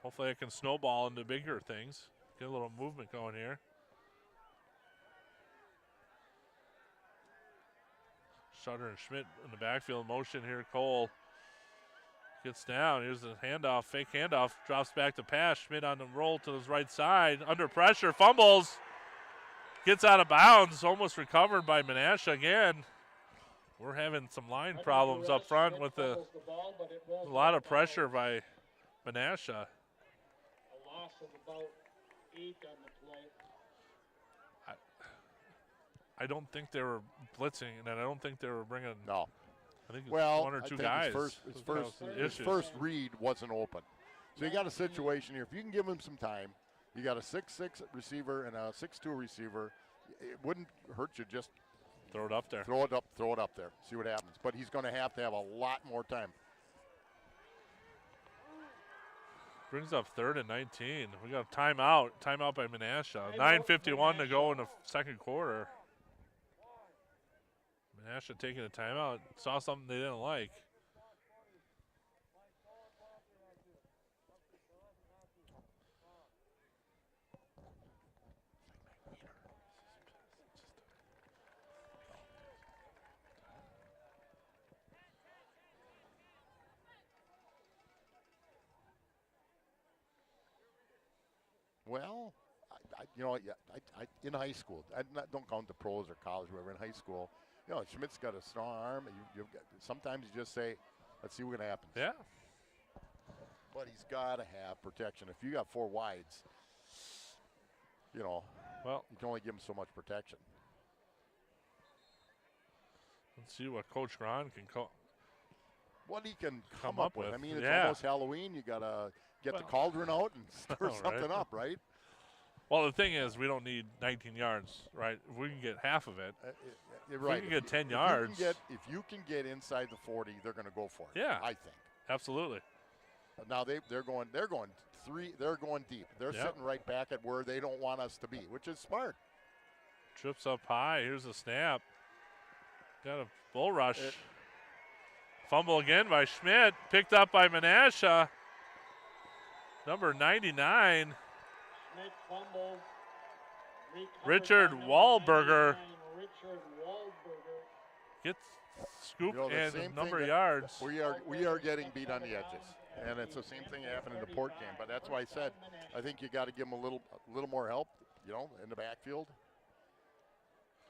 Hopefully it can snowball into bigger things. Get a little movement going here. Sutter and Schmidt in the backfield motion here. Cole gets down. Here's the handoff, fake handoff. Drops back to pass. Schmidt on the roll to his right side. Under pressure, fumbles. Gets out of bounds. Almost recovered by Menasha again. We're having some line problems up front with a lot of pressure by Menasha. A loss of about 8 on the play. I don't think they were blitzing, and I don't think they were bringing. No. I think it's Well, one or I two think guys. His first read wasn't open. So you got a situation here. If you can give him some time, you got a 6'6" receiver and a 6'2" receiver. It wouldn't hurt you just Throw it up there. throw it up there. See what happens. But he's going to have a lot more time. Brings up 3rd and 19. We got a timeout. Timeout by Menasha. 9:51 to go in the second quarter. Menasha taking a timeout. Saw something they didn't like. Well, in high school, don't count the pros or college, whatever. In high school, Schmidt's got a strong arm. Sometimes you just say, let's see what happens. Yeah. But he's got to have protection. If you got 4 wides, well, you can only give him so much protection. Let's see what Coach Gron can What he can come come up up with. with. I mean, it's Yeah. almost Halloween. You got to get the cauldron out and stir Right. something up, right? Well, the thing is, we don't need 19 yards, right? If we can get half of it, You're if right. we can get 10 If yards. if you can get inside the 40, they're going to go for it. Yeah. I think. Absolutely. Now they're going deep. They're Yep. sitting right back at where they don't want us to be, which is smart. Trips up high. Here's a snap. Got a bull rush. Fumble again by Schmidt. Picked up by Menasha. Number 99. Schmidt fumbles. Richard Wahlberger gets scooped The and same number thing of yards. We are getting beat on the edges, and it's the same thing happened in the Port game. But that's why I said I think you got to give them a little more help, in the backfield.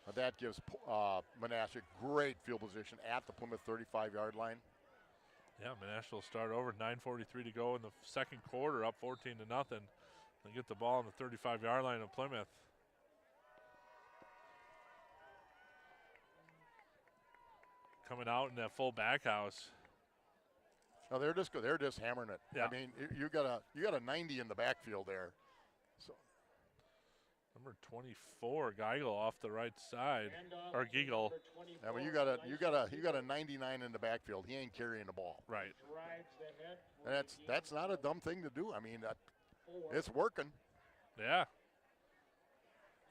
But that gives Menasha great field position at the Plymouth 35-yard line. Yeah, Menasha will start over. 9:43 to go in the second quarter, up 14-0. They get the ball on the 35-yard line of Plymouth. Coming out in that full back house. No, they're just hammering it. Yeah. I mean, you got a 90 in the backfield there. So Number 24, Geigel off the right side, or Giegel. I mean, you got a 99 in the backfield. He ain't carrying the ball. Right. And that's not a dumb thing to do. I mean, it's working. Yeah.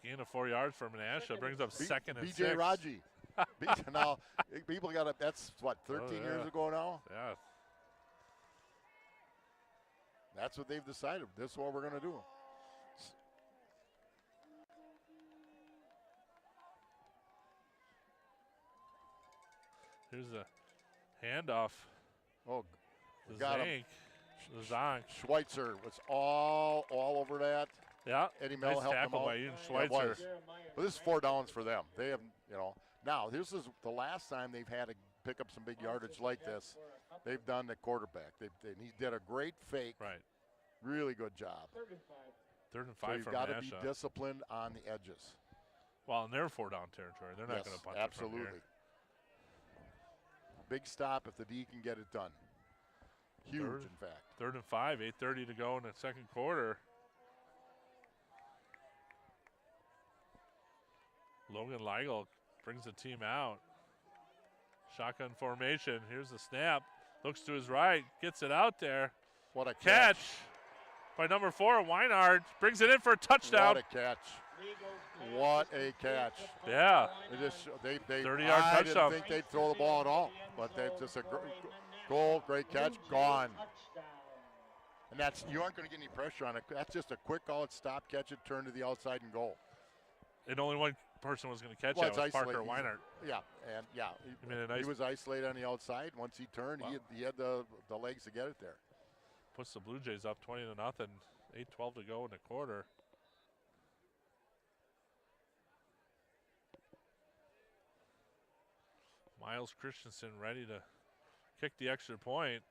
Gain of 4 yards for Menasha. Brings up second and BJ 6. Raji. Now, people got it. That's what 13 years ago now. Yeah. That's what they've decided. This is what we're going to do. Here's a handoff. Oh, The got him. Zank. Schweitzer was all over that. Yeah. Eddie Mel nice helped him tackle out. by Ian Yeah, Schweitzer. it was. But this is 4 downs for them. They have, Now, this is the last time they've had to pick up some big yardage like this. They've done the quarterback. He did a great fake. Right. Really good job. 3rd and 5 So you've for got to be Menasha. disciplined on the edges. Well, and they're 4-down territory. They're not Yes, going to punt absolutely. it from here. Big stop if the D can get it done. Huge, in fact. 3rd and 5, 8:30 to go in the second quarter. Logan Leigel brings the team out. Shotgun formation. Here's the snap. Looks to his right, gets it out there. What a Catch by number 4, Weinhardt. Brings it in for a touchdown. What a catch. What a catch. Yeah. They 30-yard I touchdown. didn't think they'd throw the ball at all, but they just a goal, great catch, gone. And you aren't going to get any pressure on it. That's just a quick out, stop, catch it, turn to the outside and go. And only one person was going to catch that was Parker Weinhardt. Yeah, and he was isolated on the outside. Once he turned, he had the legs to get it there. Puts the Blue Jays up 20-0. 8:12 to go in the quarter. Miles Christensen ready to kick the extra point.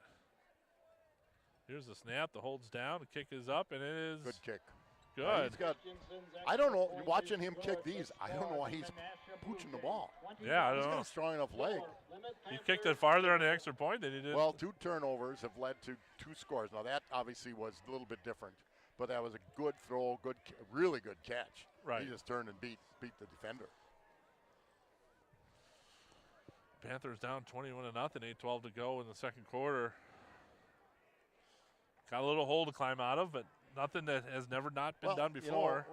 Here's the snap. The hold's down. The kick is up, and it is good kick. Good. I don't know. Watching him kick these, I don't know why he's pooching the ball. Yeah, I don't know. He's got a strong enough leg. He kicked it farther on the extra point than he did. Well, 2 turnovers have led to 2 scores. Now that obviously was a little bit different, but that was a good throw, really good catch. Right. He just turned and beat the defender. Panthers down 21-0. 8:12 to go in the second quarter. Got a little hole to climb out of, but nothing that has never not been done before.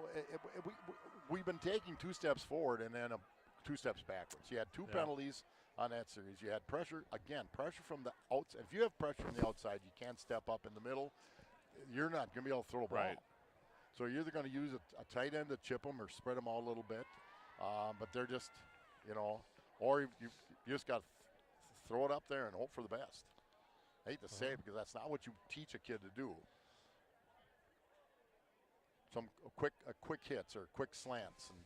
We've been taking 2 steps forward and then 2 steps backwards. You had 2 penalties on that series. You had pressure from the outside. If you have pressure from the outside, you can't step up in the middle. You're not going to be able to throw a ball. Right. So you're either going to use a tight end to chip them or spread them out a little bit. But they're just, or you just got to throw it up there and hope for the best. I hate to say it because that's not what you teach a kid to do. Some quick hits or quick slants. And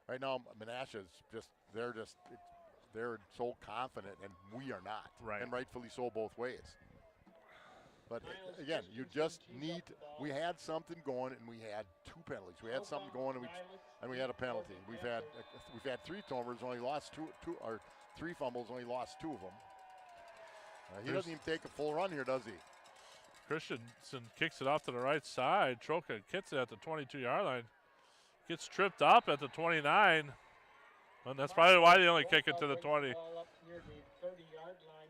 right now, Menasha is they're so confident, and we are not. Right. And rightfully so both ways. But again, you just need. We had something going, and we had 2 penalties. We had something going, and we had a penalty. We've had 3 turnovers, only lost 2 or 3 fumbles, only lost 2 of them. He doesn't even take a full run here, does he? Christensen kicks it off to the right side. Troca gets it at the 22-yard line. Gets tripped up at the 29. And that's probably why they only kick it to the 20.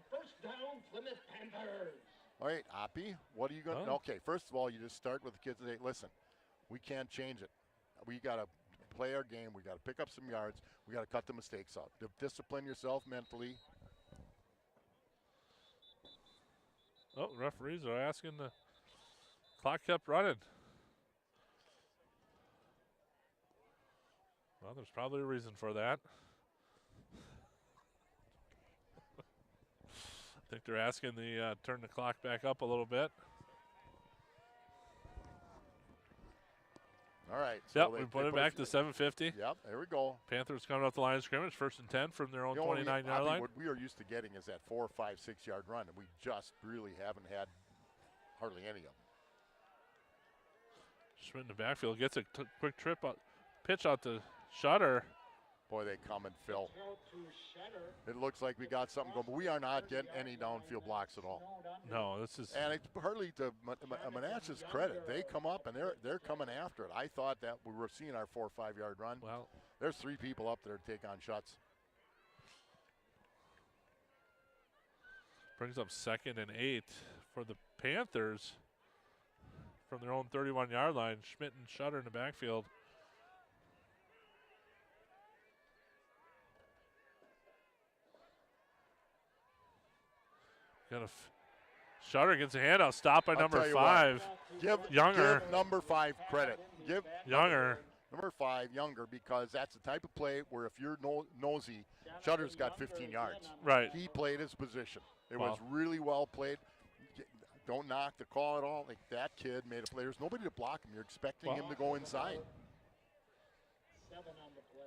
First down, Plymouth Panthers. All right, Oppie, what are you going to Okay, first of all, you just start with the kids and say, listen, we can't change it. We got to play our game. We got to pick up some yards. We got to cut the mistakes out. Discipline yourself mentally. Oh, referees are asking the clock kept running. Well, there's probably a reason for that. I think they're asking the turn the clock back up a little bit. All right. So we put it back to 7:50. Yep, there we go. Panthers coming up the line of scrimmage, 1st and 10 from their own 29-yard line. What we are used to getting is that 4, 5, 6-yard run, and we just really haven't had hardly any of them. Schmidt in the backfield gets a quick pitch out to Shutter. Boy, they come and fill. It looks like we got something going, but we are not getting any downfield blocks at all. No, this is. And it's hardly to Menasha's credit. They come up and they're coming after it. I thought that we were seeing our 4 or 5-yard run. Well, there's 3 people up there to take on shots. Brings up 2nd and 8 for the Panthers from their own 31-yard line. Schmidt and Shutter in the backfield. Shutter gets a handout. Stopped by number 5. Give number 5 credit. Give Younger. Number 5, Younger, because that's the type of play where if you're nosy, Shutter's got 15 yards. Right. He played his position. It was really well played. Don't knock the call at all. Like, that kid made a play. There's nobody to block him. You're expecting him to go inside. 7 on the play.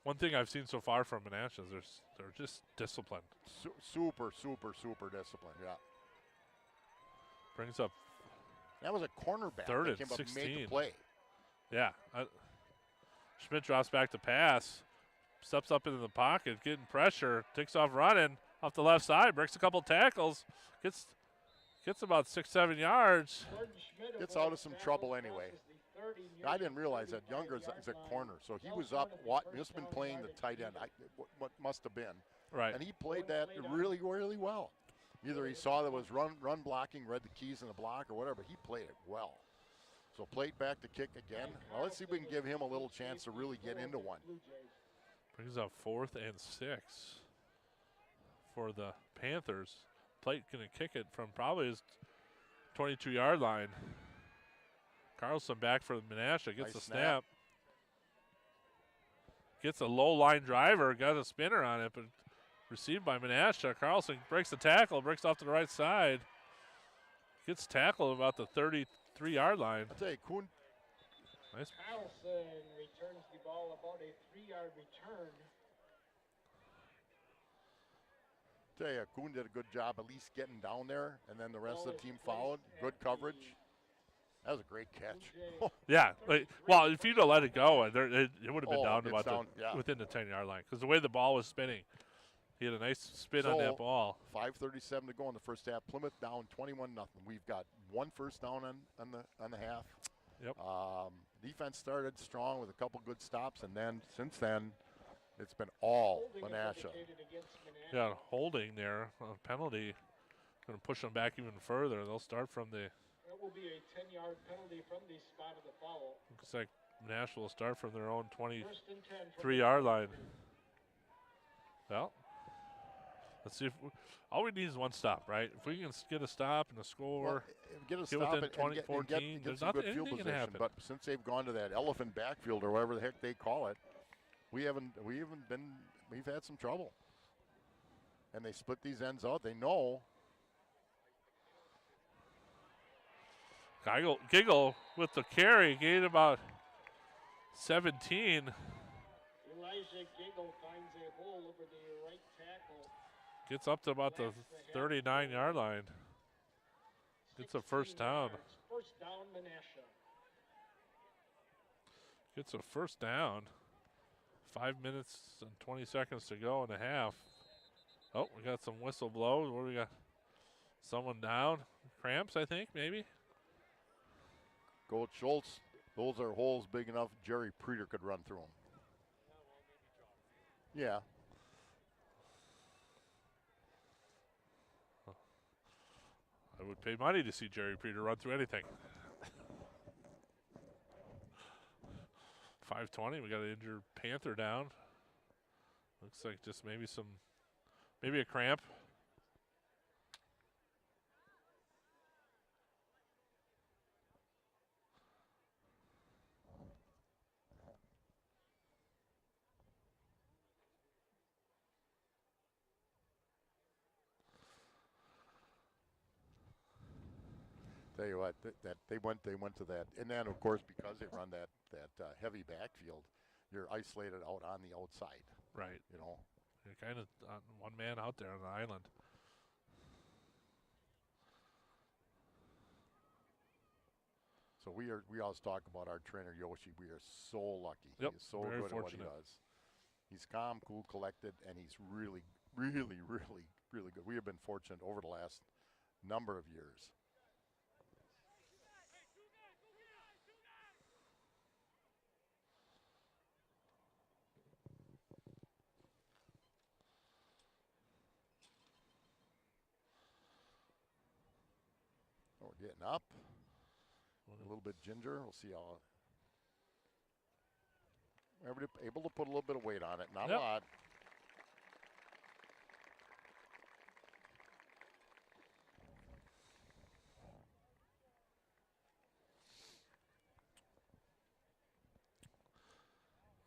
One thing I've seen so far from Menasha is they're just disciplined. Super disciplined, yeah. Brings up. That was a cornerback. 3rd and 16. Made the play. Yeah. Schmidt drops back to pass. Steps up into the pocket, getting pressure. Takes off running off the left side. Breaks a couple tackles. Gets about 6-7 yards. Gets out of some trouble anyway. I didn't realize that Younger is a corner, so he was up. What must have been playing the tight end. What must have been. Right. And he played that really, really well. Either he saw there was run blocking, read the keys in the block or whatever, but he played it well. So plate back to kick again. Well, let's see if we can give him a little chance to really get into one. Brings up 4th and 6 for the Panthers. Plate going to kick it from probably his 22-yard line. Carlson back for Menasha, gets Nice a snap. Gets a low line driver, got a spinner on it, but received by Menasha. Carlson breaks the tackle, breaks off to the right side. Gets tackled about the 33-yard line. I'll tell you, Kuhn. Nice. Carlson returns the ball about a 3-yard return. Tell you, Kuhn did a good job at least getting down there, and then the rest of the team followed. Good coverage. That was a great catch. Yeah. Well, if you'd have let it go, it would have been down to about yeah. within the 10-yard line because the way the ball was spinning, he had a nice spin on that ball. 5:37 to go in the first half. Plymouth down 21-0. We've got 1 first down on the half. Yep. Defense started strong with a couple good stops, and then since then, it's been all Menasha. Yeah, holding there, a penalty, going to push them back even further. They'll start from the. That will be a 10-yard penalty from the spot of the foul. Looks like Menasha will start from their own 23-yard 23-yard line. Well, let's see if all we need is one stop, right? If we can get a stop and a score, Well, get a stop within and 14, get there's some nothing, good field anything can position. happen. But since they've gone to that elephant backfield or whatever the heck they call it, we've had some trouble. And they split these ends out. They know. Giggle with the carry, gained about 17. Elijah Giggle finds a hole over the right tackle. Gets up to about the 39-yard line. Gets a first down. First down, Menasha. Gets a first down. 5 minutes and 20 seconds to go in the half. Oh, we got some whistle blows. What do we got? Someone down. Cramps, I think, maybe. Coach Schultz, those are holes big enough Jerry Preeter could run through them. Yeah. I would pay money to see Jerry Preeter run through anything. 5:20, we got an injured Panther down. Looks like just maybe a cramp. Tell you what, that they went to that, and then of course because they run that heavy backfield, you're isolated out on the outside. Right. You know. You're kind of one man out there on the island. So we always talk about our trainer Yoshi. We are so lucky. Yep, He is so very good fortunate. at what he does. He's calm, cool, collected, and he's really, really, really, really good. We have been fortunate over the last number of years. Oh, we're getting up. A little bit ginger. We'll see how. Everybody able to put a little bit of weight on it. Not a lot.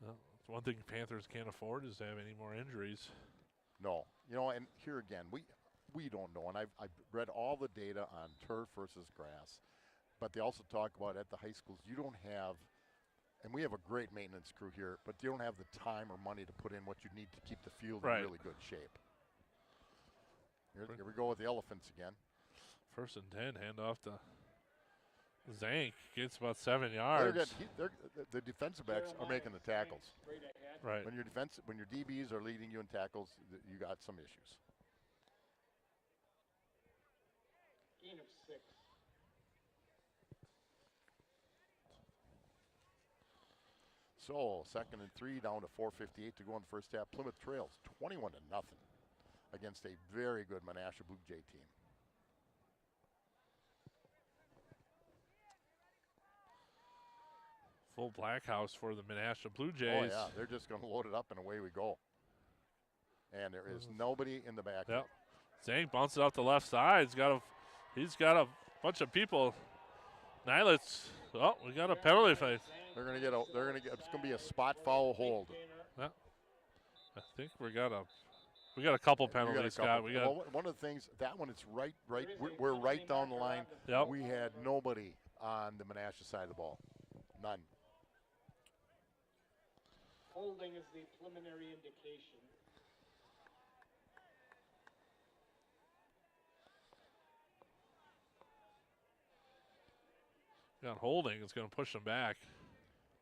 Well, one thing Panthers can't afford is to have any more injuries. No, and here again, we don't know, and I've read all the data on turf versus grass, but they also talk about at the high schools you don't have, and we have a great maintenance crew here, but you don't have the time or money to put in what you need to keep the field in really good shape. Here we go with the elephants again. 1st and 10, hand off to Zank, gets about 7 yards. The defensive backs are making the tackles. Right. When your DBs are leading you in tackles, you got some issues. Gain of 6. So 2nd and 3, down to 4:58 to go in the first half. Plymouth trails 21-0. against a very good Menasha Blue Jay team. Full black house for the Menasha Blue Jays. Oh, yeah, they're just going to load it up and away we go. And there is nobody in the back. Yep. Zank bounces out the left side. He's got a bunch of people. Nylitz. Oh, we got a penalty face. It's going to be a spot foul hold. Yeah. I think we got a couple penalties, Scott. Well, one of the things, that one, it's right. We're right down the line. Yep. We had nobody on the Menasha side of the ball. None. Holding is the preliminary indication. Got holding. It's going to push them back.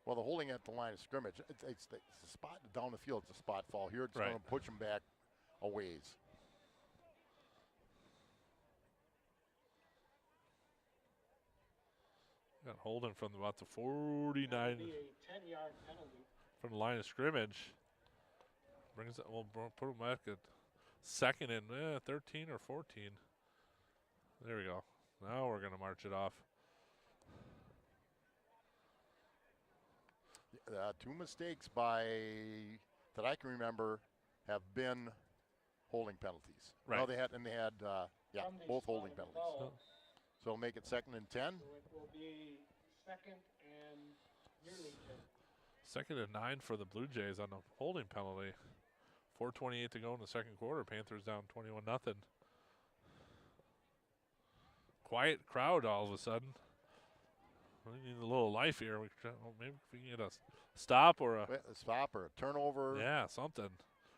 Well, the holding at the line of scrimmage, it's a spot down the field. It's a spot fall. Here it's going to push them back a ways. Got holding from about the 49. That'll be a 10-yard penalty. From the line of scrimmage. Brings it. We'll put them back at second and 13 or 14. There we go. Now we're going to march it off. Two mistakes that I can remember have been holding penalties. Right. No, they had both holding penalties. So it'll make it 2nd and 10. So it will be 2nd and nearly 10. 2nd and 9 for the Blue Jays on the holding penalty. 4:28 to go in the second quarter. Panthers down 21-0. Quiet crowd all of a sudden. We need a little life here. Maybe if we can get a stop or a turnover. Yeah, something.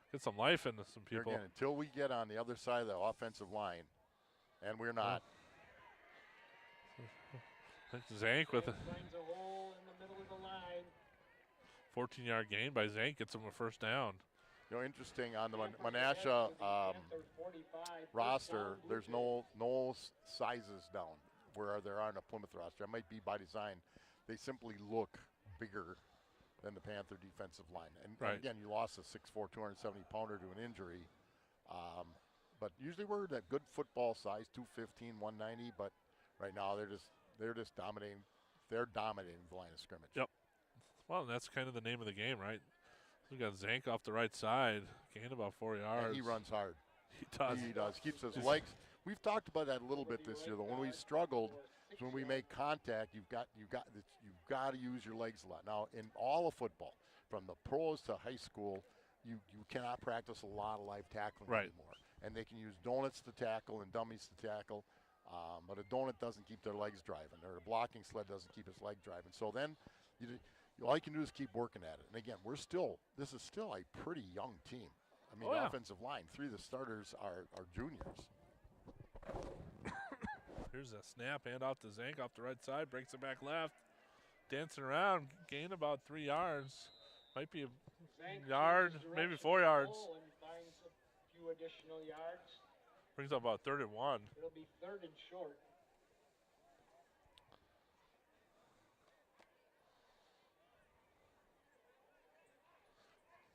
Get some life into some people. Again, until we get on the other side of the offensive line, and we're not. Zank with a Finds a hole in the middle of the line. 14-yard gain by Zank. Gets him a first down. You know, interesting on the Menasha roster, there's no sizes down where there are on the Plymouth roster. It might be by design. They simply look bigger than the Panther defensive line. And again, you lost a 6'4", 270-pounder to an injury. But usually we're that good football size, 215, 190. But right now they're just dominating. They're dominating the line of scrimmage. Yep. Well, and that's kind of the name of the game, right? We got Zank off the right side, gained about 4 yards. And he runs hard. He does. He does. Keeps his legs. We've talked about that a little bit this year, though. When we struggled, is when we make contact, you've got to use your legs a lot. Now, in all of football, from the pros to high school, you cannot practice a lot of live tackling anymore. And they can use donuts to tackle and dummies to tackle, but a donut doesn't keep their legs driving, or a blocking sled doesn't keep his leg driving. So then, all you can do is keep working at it. And again, this is still a pretty young team. I mean, offensive line, 3 of the starters are juniors. Here's a snap, hand off to Zank off the right side, breaks it back left, dancing around, gain about 3 yards. Might be a yard, maybe 4 yards. And finds a few additional yards. Brings up about 3rd and 1. It'll be 3rd and short.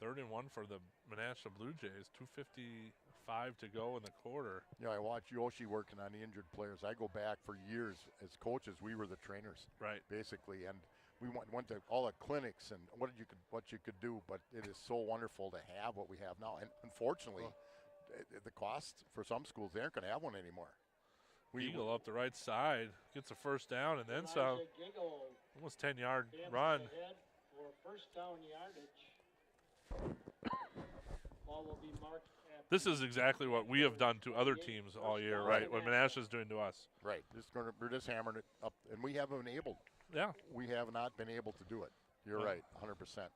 Third and 1 for the Menasha Blue Jays. 2:55 to go in the quarter. Yeah, I watch Yoshi working on the injured players. I go back for years as coaches. We were the trainers, basically, and we went to all the clinics and what you could do. But it is so wonderful to have what we have now. And unfortunately, the cost for some schools, they aren't going to have one anymore. Eagle up the right side gets a first down and then some. Almost 10-yard run. For first down yardage. Ball will be marked at This is exactly what we have done to other teams all year, right? What Menasha's doing to us. Right. We're just hammering it up, and we haven't been able. Yeah. We have not been able to do it. You're right, 100%.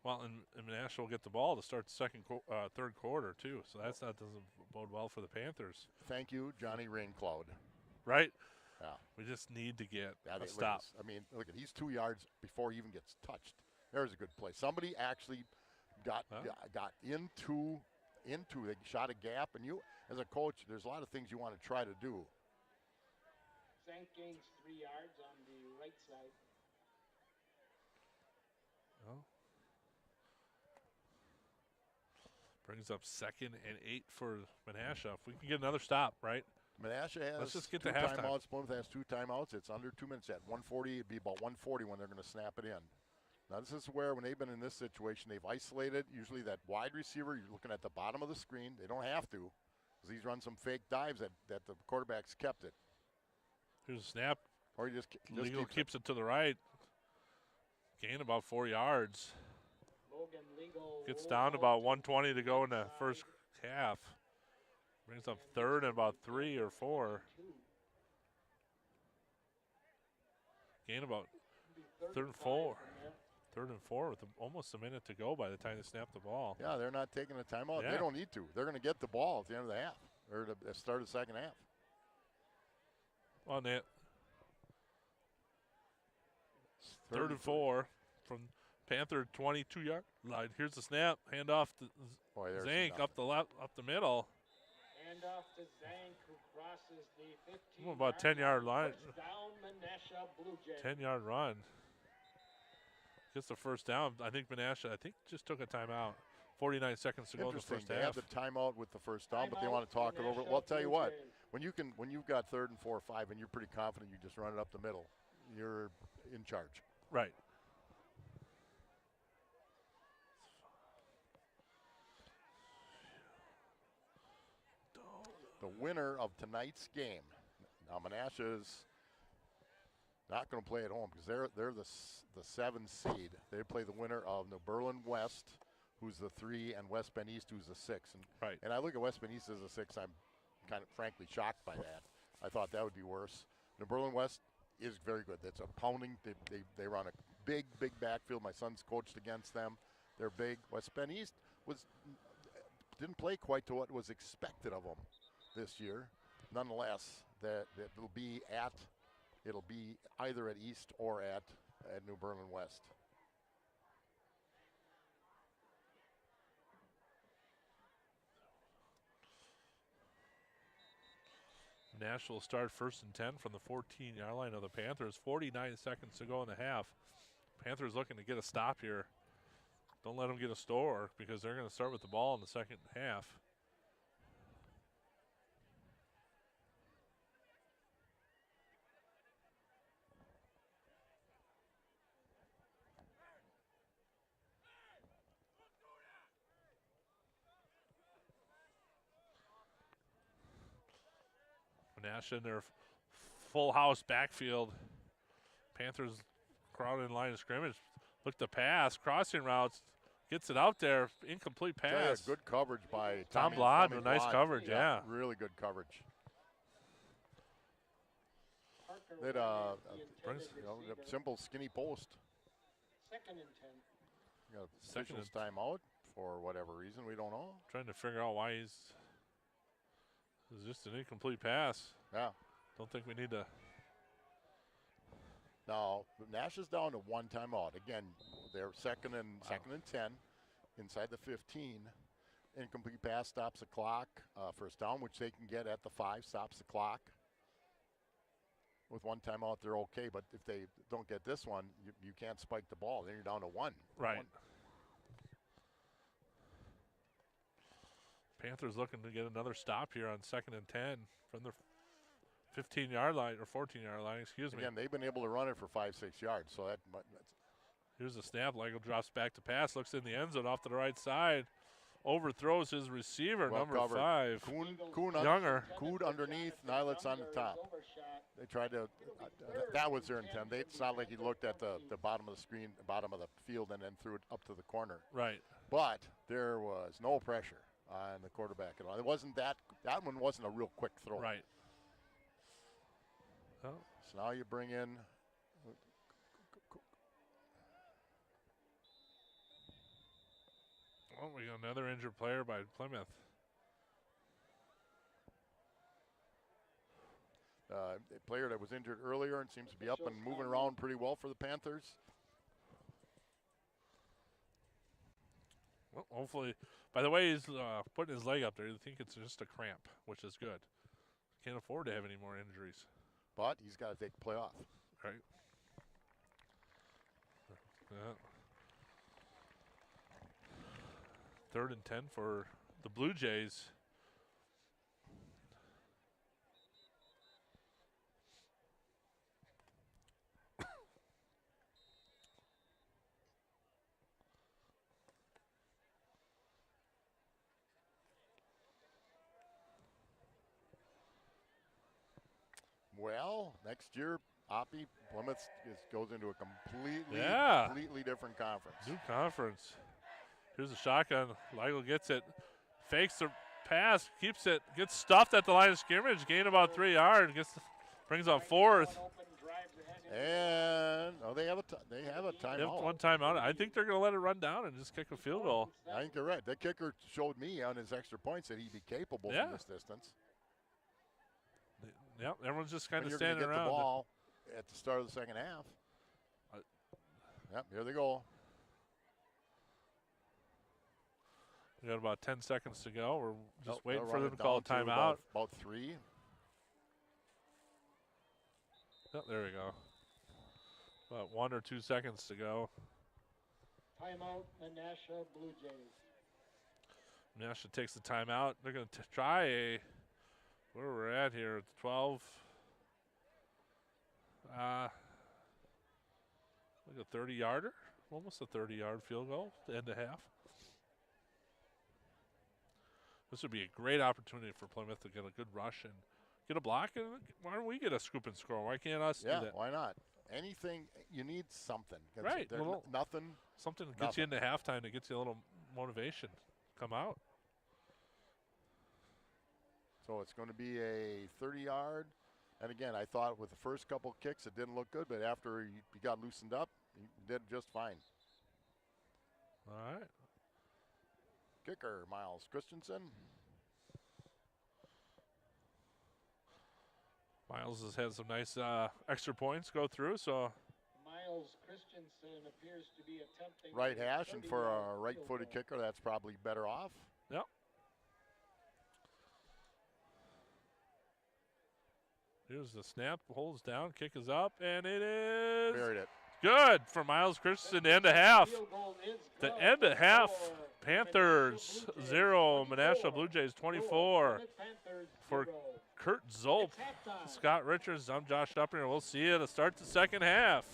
Well, and Menasha will get the ball to start the third quarter too. So doesn't bode well for the Panthers. Thank you, Johnny Raincloud. Right. Yeah. We just need to get a stop. I mean, look at he's 2 yards before he even gets touched. There's a good play. Somebody actually got into. They shot a gap, and you, as a coach, there's a lot of things you want to try to do. Zank gains 3 yards on the right side. Oh. Brings up 2nd and 8 for Menasha. If we can get another stop, right? Menasha has Let's just get two to halftime. timeouts. Plymouth has 2 timeouts. It's under 2 minutes at 1:40. It'd be about 1:40 when they're going to snap it in. Now, this is where, when they've been in this situation, they've isolated usually that wide receiver. You're looking at the bottom of the screen. They don't have to, because he's run some fake dives that the quarterback's kept it. Here's a snap. Or he just Legal keeps it to the right. Gain about 4 yards. Gets down to about 120 to go in the first half. Brings up 3rd and about 3 or 4. Gain about 3rd and 4. 3rd and 4 with almost a minute to go by the time they snap the ball. Yeah, they're not taking a timeout. Yeah. They don't need to. They're going to get the ball at the end of the half, or the start of the second half. On that 3rd and 4 from Panther 22-yard line. Here's the snap. Hand off to Zank up the middle. Hand off to Zank, who crosses the 15. About 10-yard line. Down Menasha Blue Jays. 10-yard run. Gets the first down. I think Menasha, just took a timeout. 49 seconds to go in the first They half. have the timeout with the first down, but they want to talk it over. Well, I'll tell you what. When you've got 3rd and 4 or 5, and you're pretty confident, you just run it up the middle. You're in charge. Right. The winner of tonight's game. Now, Menasha's not going to play at home because they're the 7 seed. They play the winner of New Berlin West, who's the 3, and West Bend East, who's the 6. And I look at West Bend East as a 6. I'm kind of frankly shocked by that. I thought that would be worse. New Berlin West is very good. That's a pounding. They run a big backfield. My son's coached against them. They're big. West Bend East didn't play quite to what was expected of them this year. Nonetheless, it'll be either at East or at New Berlin West. Nash will start 1st and 10 from the 14-yard line of the Panthers. 49 seconds to go in the half. Panthers looking to get a stop here. Don't let them get a score because they're going to start with the ball in the second half. Menasha in their full house backfield. Panthers crowd in line of scrimmage. Look to pass, crossing routes, gets it out there, incomplete pass. Good coverage by Tom Blod, nice coverage, yeah. Really good coverage. They had a simple skinny post. 2nd and 10. Got a official's timeout for whatever reason, we don't know. Trying to figure out why it's just an incomplete pass. Yeah. Don't think we need to. Now, Nash is down to 1 timeout. Again, they're second and 10 inside the 15. Incomplete pass stops the clock. First down, which they can get at the 5, stops the clock. With 1 timeout, they're okay. But if they don't get this one, you can't spike the ball. Then you're down to 1. Right. 1. Panthers looking to get another stop here on 2nd and 10 from the 15-yard line or 14-yard line, excuse me. Again, they've been able to run it for 5-6 yards. So that's here's the snap. Lego drops back to pass, looks in the end zone off to the right side, overthrows his receiver, well number covered. 5. Younger. Coon underneath, Nilet's on the top. They tried to, that was their intent. It's not like he looked at the bottom of the screen, bottom of the field, and then threw it up to the corner. Right. But there was no pressure on the quarterback at all. It wasn't that one wasn't a real quick throw. Right. Oh. So now you bring in we got another injured player by Plymouth. A player that was injured earlier and seems to be up and moving around pretty well for the Panthers. Well, hopefully, by the way he's putting his leg up there, you think it's just a cramp, which is good. Can't afford to have any more injuries. But he's got to take the play off. Right. Yeah. 3rd and 10 for the Blue Jays. Well, next year, Oppie, Plymouth goes into a completely different conference. New conference. Here's a shotgun. Ligo gets it. Fakes the pass. Keeps it. Gets stuffed at the line of scrimmage. Gain about 3 yards. Brings up fourth. And they have a timeout. They have one timeout. I think they're going to let it run down and just kick a field goal. I think you're right. That kicker showed me on his extra points that he'd be capable from this distance. Yep, everyone's just kind of You're standing gonna get around. The ball at the start of the second half. Yep, here they go. We got about 10 seconds to go. We're just waiting They'll for run them it to call a down to timeout. About 3. Oh, there we go. About 1 or 2 seconds to go. Timeout, Menasha Blue Jays. Menasha takes the timeout. They're going to try where we're at here at 12. Like a 30-yarder, almost a 30-yard field goal to end the half. This would be a great opportunity for Plymouth to get a good rush and get a block. And why don't we get a scoop and score? Why can't us do that? Yeah, why not? Anything, you need something. Right. Nothing. Something that gets you into halftime that gets you a little motivation. Come out. So it's going to be a 30-yard. And again, I thought with the first couple kicks it didn't look good, but after he got loosened up, he did just fine. All right. Kicker, Miles Christensen. Miles has had some nice extra points go through, so. Miles Christensen appears to be attempting right hash, and for a right-footed kicker, that's probably better off. Yep. Here's the snap, holds down, kick is up, and it is Buried it. good for Miles Christensen to end a half. The end of half, Panthers 0, Menasha Blue Jays 24. For Kurt Zolp, Scott Richards, I'm Josh Upper. We'll see you to start the second half.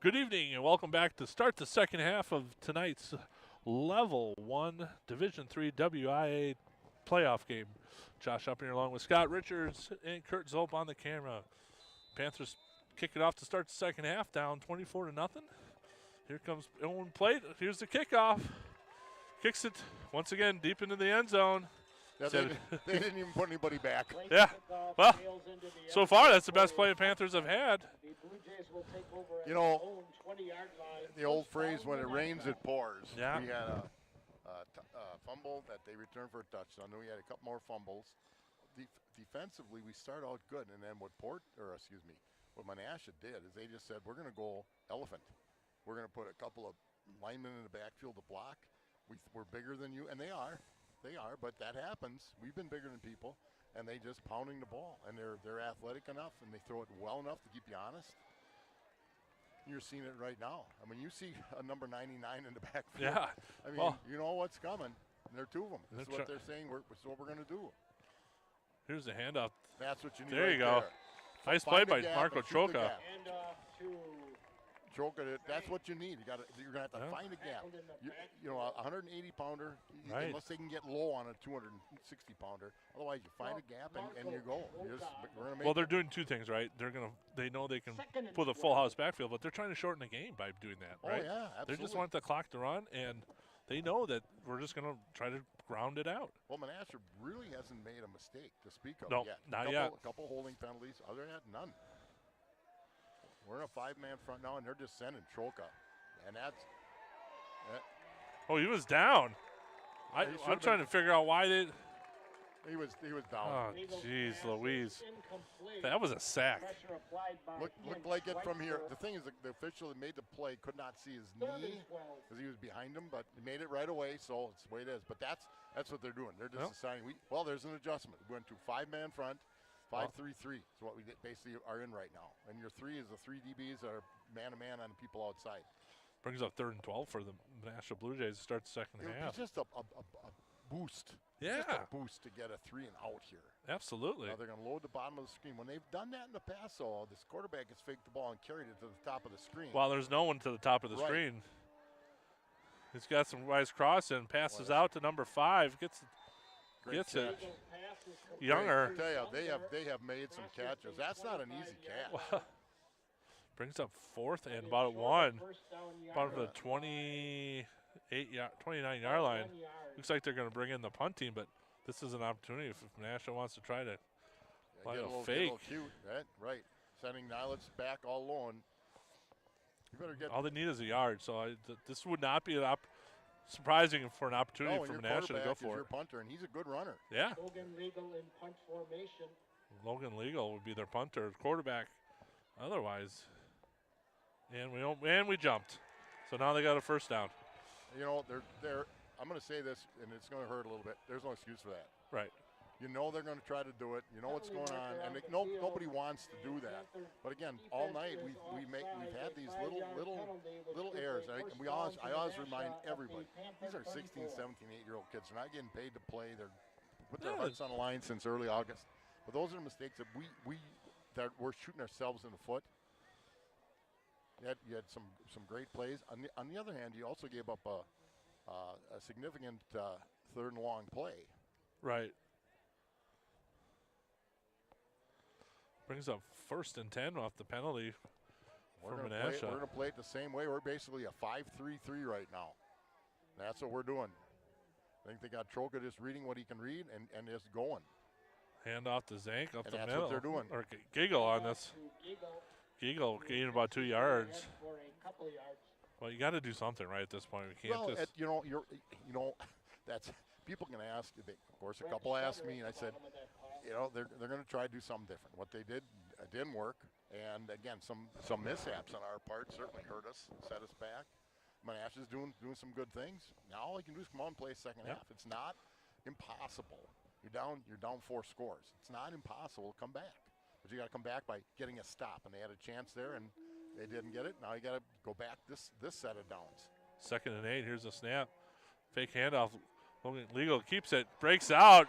Good evening and welcome back to start the second half of tonight's Level 1 Division 3 WIA playoff game. Josh up here along with Scott Richards and Kurt Zolp on the camera. Panthers kick it off to start the second half, down 24-0. Here comes Owen Plate. Here's the kickoff. Kicks it once again deep into the end zone. Yeah, they didn't even put anybody back. Yeah, well, so far that's the best play the Panthers have had. You know, the old phrase, when it rains, it pours. Yeah. We had a fumble that they returned for a touchdown. Then we had a couple more fumbles. Defensively, we start out good, and then what Menasha did is they just said, we're going to go elephant. We're going to put a couple of linemen in the backfield to block. We're bigger than you, and they are. They are, but that happens. We've been bigger than people, and they just pounding the ball, and they're athletic enough, and they throw it well enough to keep you honest. You're seeing it right now. I mean, you see a number 99 in the backfield. Yeah. I mean, you know what's coming. And there are two of them. This is what they're saying. This is what we're going to do. Here's the handoff. That's what you need. There you right go. There. Nice play by Marco Troca. And Troca, that's what you need. You're going to have to find a gap. You know, a 180-pounder, right, unless they can get low on a 260-pounder. Otherwise, you find a gap and you go. We're gonna make they're doing two things, right? They know they can put a full house backfield, but they're trying to shorten the game by doing that, right? Oh, yeah, absolutely. They just want the clock to run, and they know that we're just going to try to ground it out. Well, Menasha really hasn't made a mistake to speak of yet. Not yet. A couple holding penalties. Other than that, none. We're in a five-man front now, and they're just sending Troca. And that's Oh, he was down. I'm trying to figure out why they. He was down. Oh, jeez, Louise. That was a sack. Looked like it from here. The thing is, the official that made the play could not see his knee because he was behind him, but he made it right away, so it's the way it is. But that's what they're doing. They're just deciding. There's an adjustment. We went to five-man front. 5-3-3 is what we basically are in right now. And your three is the three DBs that are man-to-man on the people outside. Brings up 3rd and 12 for the Menasha Blue Jays to start the second half. It's just a boost. Yeah. Just a boost to get a 3 and out here. Absolutely. Now they're going to load the bottom of the screen. When they've done that in the past, though, this quarterback has faked the ball and carried it to the top of the screen. Well, there's no one to the top of the screen. He's got some wise cross and passes out to number 5. Gets it. Younger. I tell you, they have made some catches. That's not an easy catch. Brings up 4th and about 1. About the 29-yard line. Looks like they're going to bring in the punt team, but this is an opportunity if Menasha wants to try to play a fake. Get a little cute, right? Sending Nilets back all alone. You better get. All they need is a yard, so this would not be surprising for an opportunity for Menasha to go for your it. Punter, and he's a good runner. Yeah. Logan Legal in punt formation. Logan Legal would be their punter, quarterback. Otherwise, and we jumped, so now they got a first down. You know, they're. I'm going to say this, and it's going to hurt a little bit. There's no excuse for that. Right. You know they're going to try to do it. You know what's going on, and nobody wants to do that. But again, all night we've had these little errors. I always remind everybody, these are 16, 17, 8-year-old kids. They're not getting paid to play. They're put their hearts on the line since early August. But those are mistakes that we're shooting ourselves in the foot. You had some great plays. On the other hand, you also gave up a significant 3rd and long play. Right. Brings up 1st and 10 off the penalty for Menasha. We're going to play it the same way. We're basically a 5-3-3 right now. That's what we're doing. I think they got Troca just reading what he can read and just going. Hand off to Zank up the middle. That's what they're doing. Or Giggle on this. Giggle gained about 2 yards. Well, you got to do something right at this point. We can't just. That's people can ask. Of course, a couple asked me, and I said, they're going to try to do something different. What they did didn't work, and again, some mishaps on our part certainly hurt us, set us back. Menasha's doing some good things. Now all you can do is come on and play second half. It's not impossible. You're down 4 scores. It's not impossible to come back, but you got to come back by getting a stop, and they had a chance there, and they didn't get it. Now you got to go back this set of downs. 2nd and 8. Here's a snap. Fake handoff. Logan Legal keeps it. Breaks out.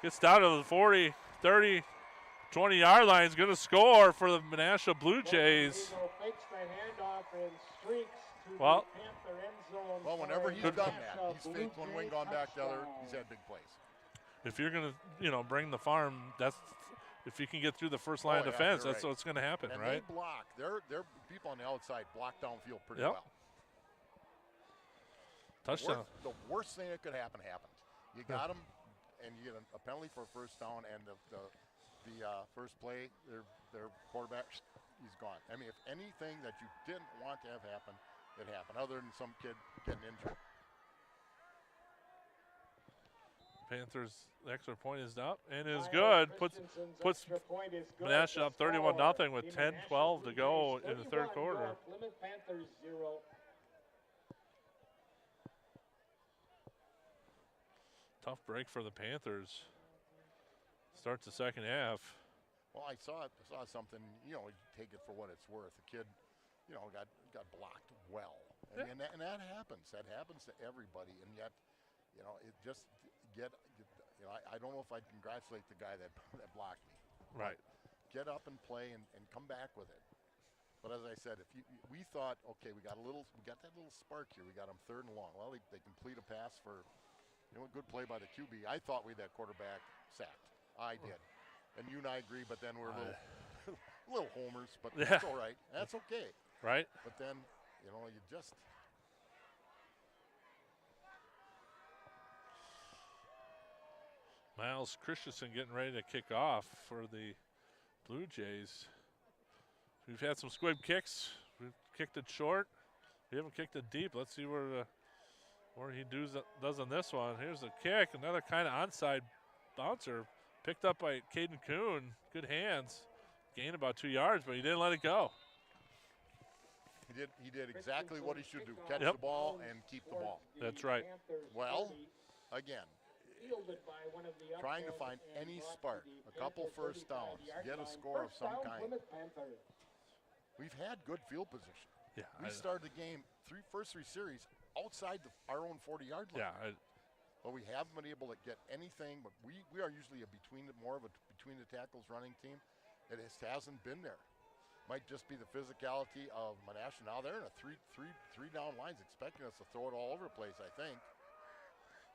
Gets down to the 40, 30. 20-yard line is going to score for the Menasha Blue Jays. Well, whenever he's done that, he's faked one wing, gone back the other. He's had big plays. If you're going to, bring the farm, that's if you can get through the first line of defense, that's what's going to happen, and right? They block. Their people on the outside block downfield pretty well. Touchdown. The worst thing that could happen happened. You got them, and you get a penalty for a first down, and the first play, their quarterback, he's gone. I mean, if anything that you didn't want to have happen, it happened, other than some kid getting injured. Panthers, the extra point is up and is good. Puts Menasha up 31-0 with 10-12 to go in the third quarter. Tough break for the Panthers. Starts the second half. Well, I saw something. You take it for what it's worth. The kid, got blocked well, and that happens. That happens to everybody, and yet, it just I don't know if I'd congratulate the guy that blocked me. Right. Get up and play and come back with it. But as I said, we thought, okay, we got that little spark here. We got them 3rd and long. Well, they complete a pass for, a good play by the QB. I thought we had that quarterback sacked. I did. And you and I agree, but then we're little homers, but that's all right. That's okay. Right. But then, you just. Miles Christensen getting ready to kick off for the Blue Jays. We've had some squib kicks. We've kicked it short. We haven't kicked it deep. Let's see where he does on this one. Here's a kick, another kind of onside bouncer. Picked up by Caden Kuhn. Good hands. Gained about 2 yards, but he didn't let it go. He did exactly what he should do. Catch the ball and keep the ball. That's right. Well, again, trying to find any spark, a couple first downs, get a score of some kind. We've had good field position. Yeah, we started the game first three series outside our own 40-yard line. Yeah. But we haven't been able to get anything. But we are usually more of a between the tackles running team. It hasn't been there. Might just be the physicality of Menasha. Now they're in a three down lines, expecting us to throw it all over the place, I think.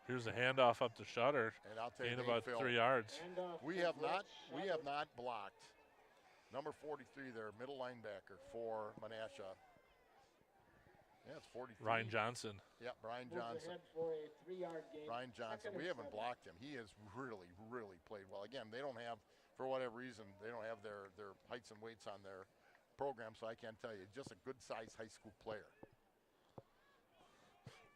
Here's a handoff up to Shutter. And I'll tell you, about Phil, 3 yards. We have not blocked number 43 there, middle linebacker for Menasha. Yeah, it's 43. Ryan Johnson. Yeah, Brian Johnson. Ryan Johnson. We haven't blocked him. He has really, really played well. Again, they don't have, for whatever reason, they don't have their heights and weights on their program, so I can't tell you. Just a good-sized high school player.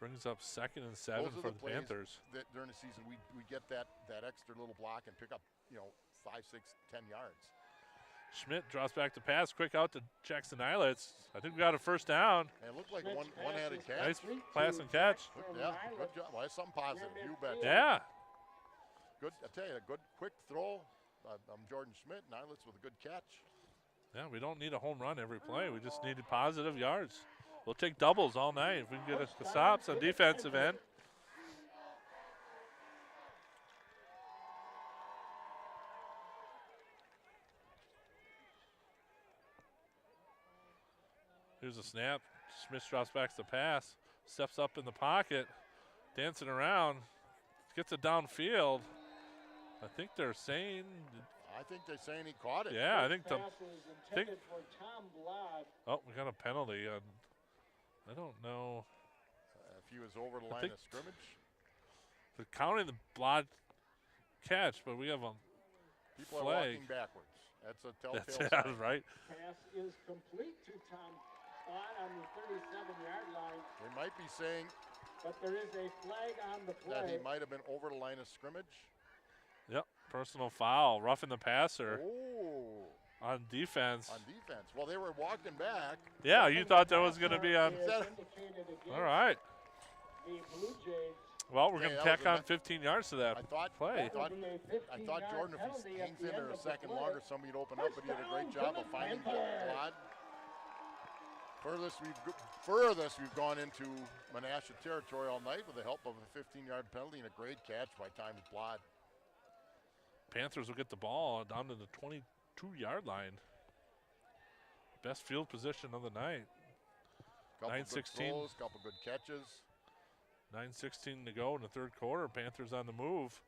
Brings up 2nd and 7 for the Panthers. That during the season, we get that extra little block and pick up, 5, 6, 10 yards. Schmidt drops back to pass, quick out to Jackson Eilitz. I think we got a first down. And it looked like one-handed catch. Nice pass and catch. Yeah, good job. Well, that's something positive. You bet. Yeah. Good. I tell you, a good quick throw. I'm Jordan Schmidt, and Eilitz with a good catch. Yeah, we don't need a home run every play. We just needed positive yards. We'll take doubles all night if we can get the stops on defensive end. Here's a snap. Smith drops back to pass. Steps up in the pocket. Dancing around. Gets it downfield. I think they're saying. I think they're saying he caught it. Yeah, I think. Oh, we got a penalty. I don't know. If he was over the line of scrimmage. They're counting the block catch, but we have a People flag. Are walking backwards. That's a telltale sign. Right. Pass is complete to Tom Spot on the 37-yard line. They might be saying but there is a flag on the play. that he might have been over the line of scrimmage. Yep, personal foul, roughing the passer. Oh. On defense. On defense. Well, they were walking back. Yeah, you thought that was going to be on. All right. The Blue Jays. Well, we're going to tack on 15 yards to that play. I thought Jordan, if he hangs in there a second longer, somebody'd open up, but he did a great job of finding Glad. Furthest we've gone into Menasha territory all night with the help of a 15-yard penalty and a great catch by Tymus Blod. Panthers will get the ball down to the 22-yard line. Best field position of the night. Couple 9:16. good throws, couple good catches. 9:16 to go in the third quarter. Panthers on the move.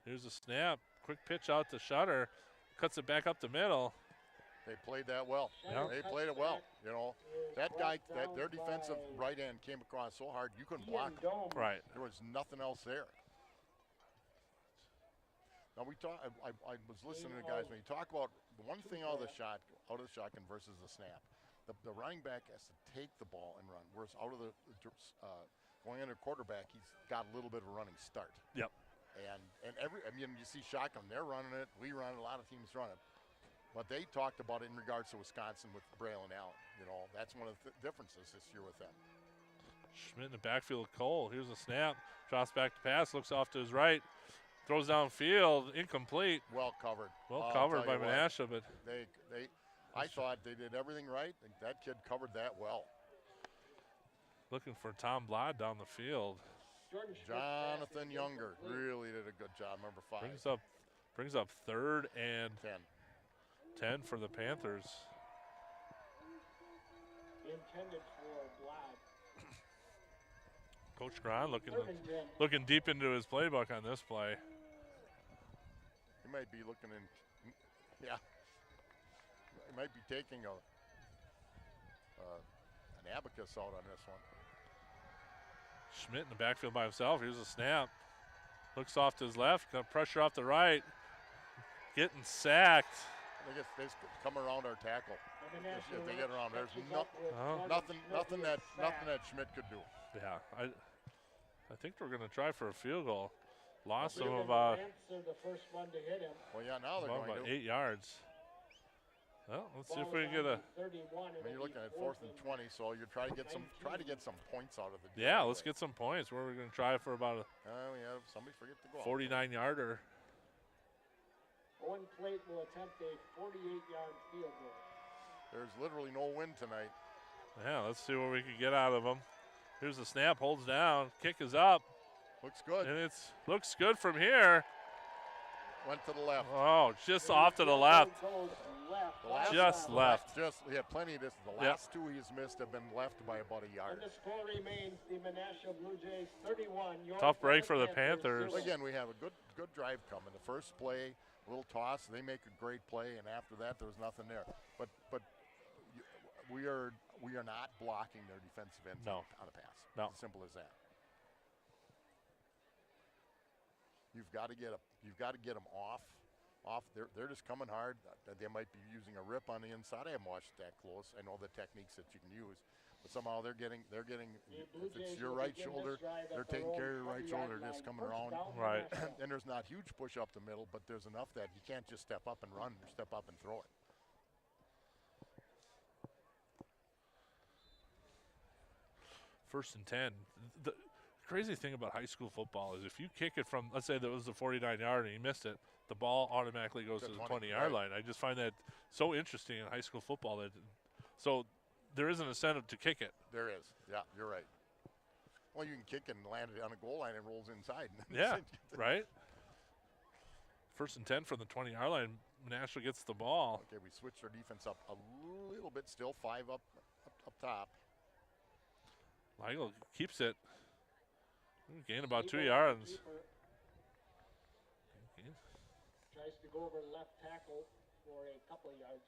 Here's a snap. Quick pitch out to Shutter. Cuts it back up the middle. They played that well. Yeah. They played it well. You know, that guy, their defensive right end came across so hard you couldn't block him. Right. There was nothing else there. Now I was listening to guys when you talk about the one thing out of the shotgun versus the snap. The running back has to take the ball and run, whereas out of the going under quarterback, he's got a little bit of a running start. Yep. And you see shotgun, they're running it, we run it, a lot of teams run it. But they talked about it in regards to Wisconsin with Braille and Allen. You know, that's one of the differences this year with them. Schmidt in the backfield, Cole. Here's a snap. Drops back to pass, looks off to his right. Throws downfield, incomplete. Well covered. Well covered by Menasha, but I thought they did everything right. That kid covered that well. looking for Tom Blod down the field. Jonathan Younger really did a good job, number 5. Brings up 3rd and 10 for the Panthers. Intended for Blod. Coach Gron looking deep into his playbook on this play. He might be looking in, yeah. He might be taking an abacus out on this one. Schmidt in the backfield by himself. Here's a snap. Looks off to his left. Got pressure off the right. Getting sacked. They come around our tackle. If they get around, there's nothing that Schmidt could do. Yeah, I think we're going to try for a field goal. Loss of the first one to hit him. Well, yeah, now they're going about to 8 yards. Well, let's see if we can get a. You're looking at 4th and 20, so you try to get some points out of the. Yeah, let's get some points. Where we're going to try for about a. Yeah, somebody forget to go. 49-yarder. Owen Plate will attempt a 48-yard field goal. There's literally no wind tonight. Yeah, let's see what we can get out of them. Here's the snap, holds down, kick is up. Looks good. And looks good from here. Went to the left. Oh, just off to the left. Just left. He had plenty of this. The last 2 he's missed have been left by about a yard. And the score remains the Menasha Blue Jays 31. Tough break for the Panthers. Again, we have a good drive coming. The first play, a little toss, they make a great play, and after that, there was nothing there. But we are not blocking their defensive end on a pass. No. It's as simple as that. You've got to get them off. They're just coming hard. They might be using a rip on the inside. I haven't watched that close. I know the techniques that you can use, but somehow they're getting. If it's your right shoulder, they're taking care of your right shoulder, just coming around. Right. And there's not huge push up the middle, but there's enough that you can't just step up and run or step up and throw it. First and 10. The crazy thing about high school football is if you kick it from, let's say that was the 49-yard and you missed it, the ball automatically goes to the 20-yard line. I just find that so interesting in high school football. So there is an incentive to kick it. There is. Yeah, you're right. Well, you can kick it and land it on a goal line and it rolls inside. Yeah, right? First and 10 from the 20-yard line. Menasha gets the ball. Okay, we switched our defense up a little bit still, 5 up top. Michael keeps it. Gain about 2 yards. Tries to go over left tackle for a couple of yards.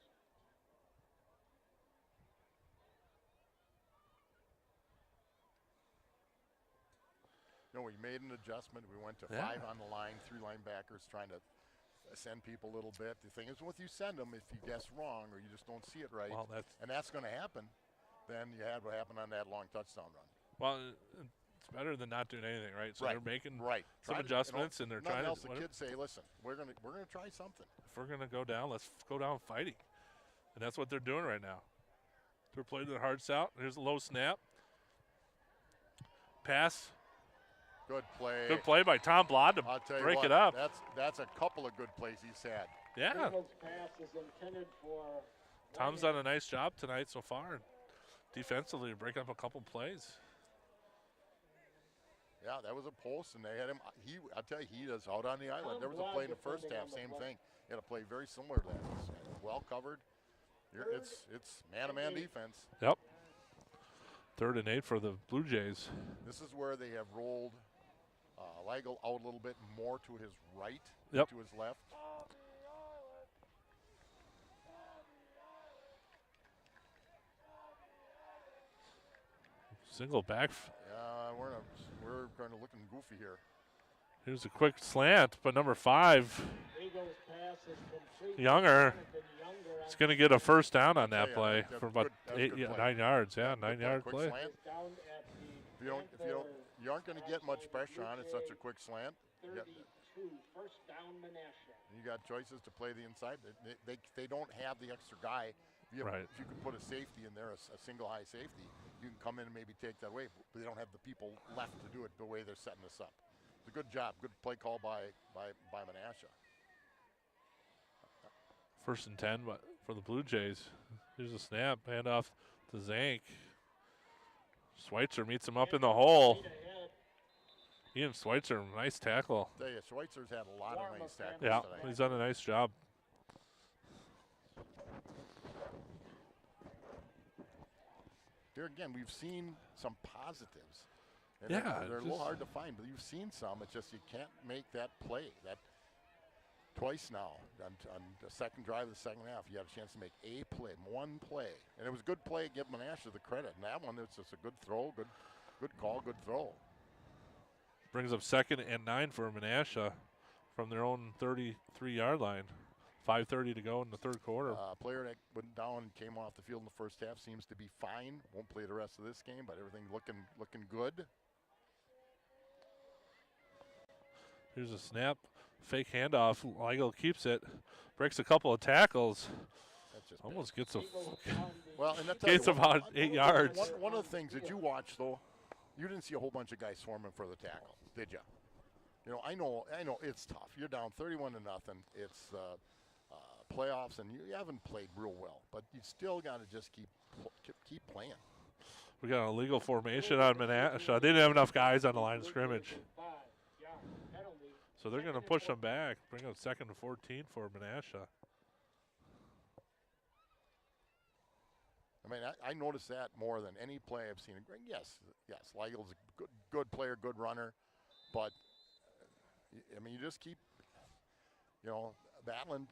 No, we made an adjustment. We went to 5 on the line, 3 linebackers trying to send people a little bit. The thing is, if you send them, if you guess wrong or you just don't see it right, and that's going to happen, then you had what happened on that long touchdown run. Well, it's better than not doing anything, right? So they're making some adjustments, and they're trying to. The kids say, "Listen, we're gonna try something. If we're gonna go down, let's go down fighting," and that's what they're doing right now. They're playing their hearts out. Here's a low snap, pass. Good play. Good play by Tom Blod to break it up. That's a couple of good plays he's had. Yeah. Pass is intended for Tom's done a nice job tonight so far, defensively, to break up a couple plays. Yeah, that was a post, and they had him. I tell you, he is out on the island. There was a play in the first half, same thing. He had a play very similar to that. Well covered. It's man-to-man defense. Yep. 3rd and 8 for the Blue Jays. This is where they have rolled Leigel out a little bit more to his right Yep. than to his left. Single back. We're going to looking goofy here. Here's a quick slant, but number 5, Younger, is going to get a first down on that play for about 9 yards. Yeah, 9-yard play. Slant. You aren't going to get much pressure on it. Such a quick slant. You got choices to play the inside. They don't have the extra guy. If you could put a safety in there, a single high safety, you can come in and maybe take that away. But they don't have the people left to do it the way they're setting this up. It's a good job, good play call by Menasha. 1st and 10 for the Blue Jays. Here's a snap, handoff to Zank. Schweitzer meets him up in the hole. Ian Schweitzer, nice tackle. I tell you, Schweitzer's had a lot of nice tackles Yeah, today. he's done a nice job. Here again, we've seen some positives. And Yeah, they're a little hard to find, but you've seen some. It's just you can't make that play. That twice now on the second drive of the second half, you had a chance to make a play, one play, and it was a good play. Give Menasha the credit. And that one, it's just a good throw, good call, good throw. Brings up 2nd and 9 for Menasha from their own 33-yard line. 5:30 to go in the 3rd quarter. Player that went down and came off the field in the first half seems to be fine. Won't play the rest of this game, but everything looking good. Here's a snap, fake handoff. Leigel keeps it, breaks a couple of tackles. That's just almost gets a and that's gains about 8 yards. One of the things that you watch though, you didn't see a whole bunch of guys swarming for the tackle, did you? You know, I know it's tough. You're down 31-0. It's playoffs, and you haven't played real well, but you still got to just keep playing. We got an illegal formation on Menasha. They didn't have enough guys on the line of scrimmage. So they're going to push them back, bring up 2nd and 14 for Menasha. I mean, I noticed that more than any play I've seen. Yes, Leigel's a good player, good runner, but I mean, you just keep, battling.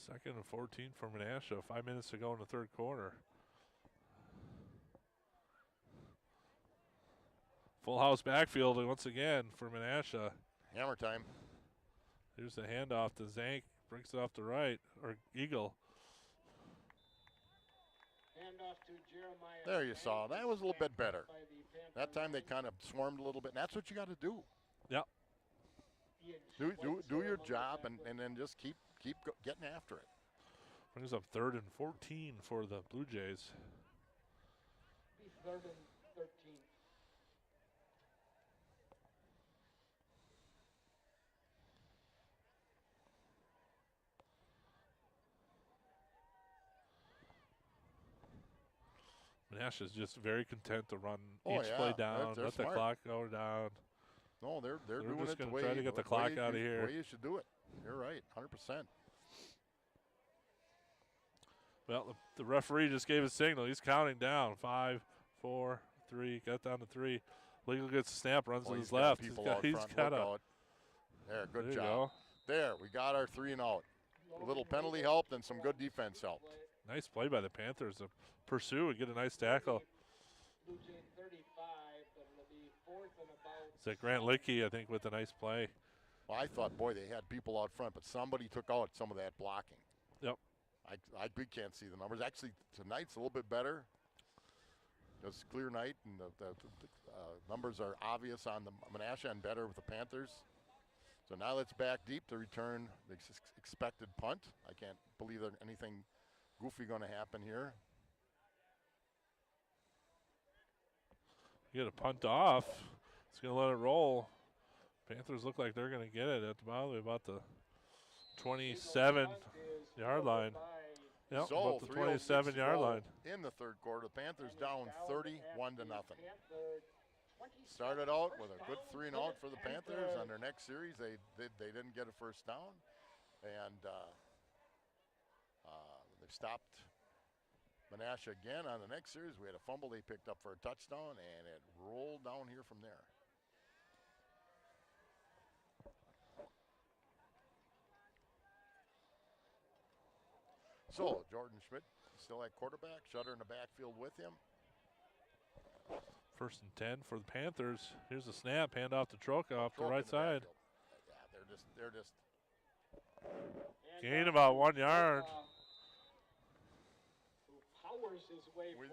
2nd and 14 for Menasha. 5 minutes to go in the 3rd quarter. Full house backfield once again for Menasha. Hammer time. Here's the handoff to Zank. Brings it off the right, or Eagle. There you saw. That was a little bit better. That time they kind of swarmed a little bit, and that's what you got to do. Yep. Do your job, and then just keep getting after it. Brings up 3rd and 14 for the Blue Jays. 3rd and 13. Menasha's just very content to run Oh, each yeah. play down, They're let the smart. clock go down. No, they're doing just it the gonna way try to get the clock out of here. The way you should do it. You're right, 100%. Well, the referee just gave a signal. He's counting down. 5, 4, 3. Got down to 3. Legal gets a snap, runs to his left. He's got a. There, good There you job. go. There, we got our 3 and out. A little penalty helped and some good defense helped. Nice play by the Panthers to pursue and get a nice tackle. Blue Jays 35, but it'll be 4th and about. It's like Grant Lickey, I think, with a nice play. Well, I thought, boy, they had people out front, but somebody took out some of that blocking. Yep. We can't see the numbers. Actually, tonight's a little bit better. It's a clear night, and the numbers are obvious on the Menasha and better with the Panthers. So now let's back deep to return the expected punt. I can't believe there's anything goofy going to happen here. You get a punt off. It's going to let it roll. Panthers look like they're going to get it at probably about the 27-yard line. Yep, So about the 3:06 27-yard line. in the third quarter. The Panthers down 31-0. Started out with a good 3-and-out for the Panthers. On their next series, they didn't get a first down, and they stopped Menasha again on the next series. We had a fumble they picked up for a touchdown, and it rolled down here from there. So Jordan Schmidt still at quarterback. Shutter in the backfield with him. 1st and 10 for the Panthers. Here's the snap, hand off to Troca off the right side. Yeah, they're just. Gain about 1 yard. We're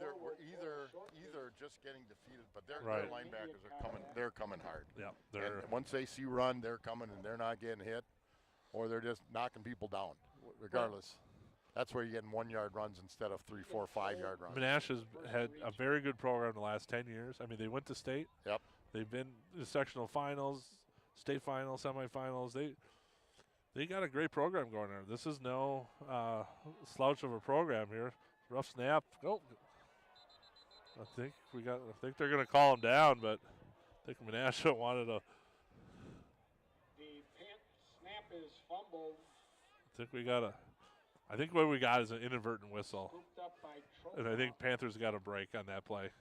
either just getting defeated, but their Right. linebackers are coming. They're coming hard. Yeah, And once they see run, they're coming and they're not getting hit, or they're just knocking people down. Regardless, that's where you're getting 1 yard runs instead of 3, 4, 5 yard runs. Menasha's had a very good program the last 10 years. I mean, they went to state. Yep. They've been in the sectional finals, state finals, semifinals. They got a great program going there. This is no slouch of a program here. Rough snap. Oh, I think they're going to call him down, but I think Menasha wanted a. The snap is fumbled. I think what we got is an inadvertent whistle, Scooped up by and I think Panthers got a break on that play.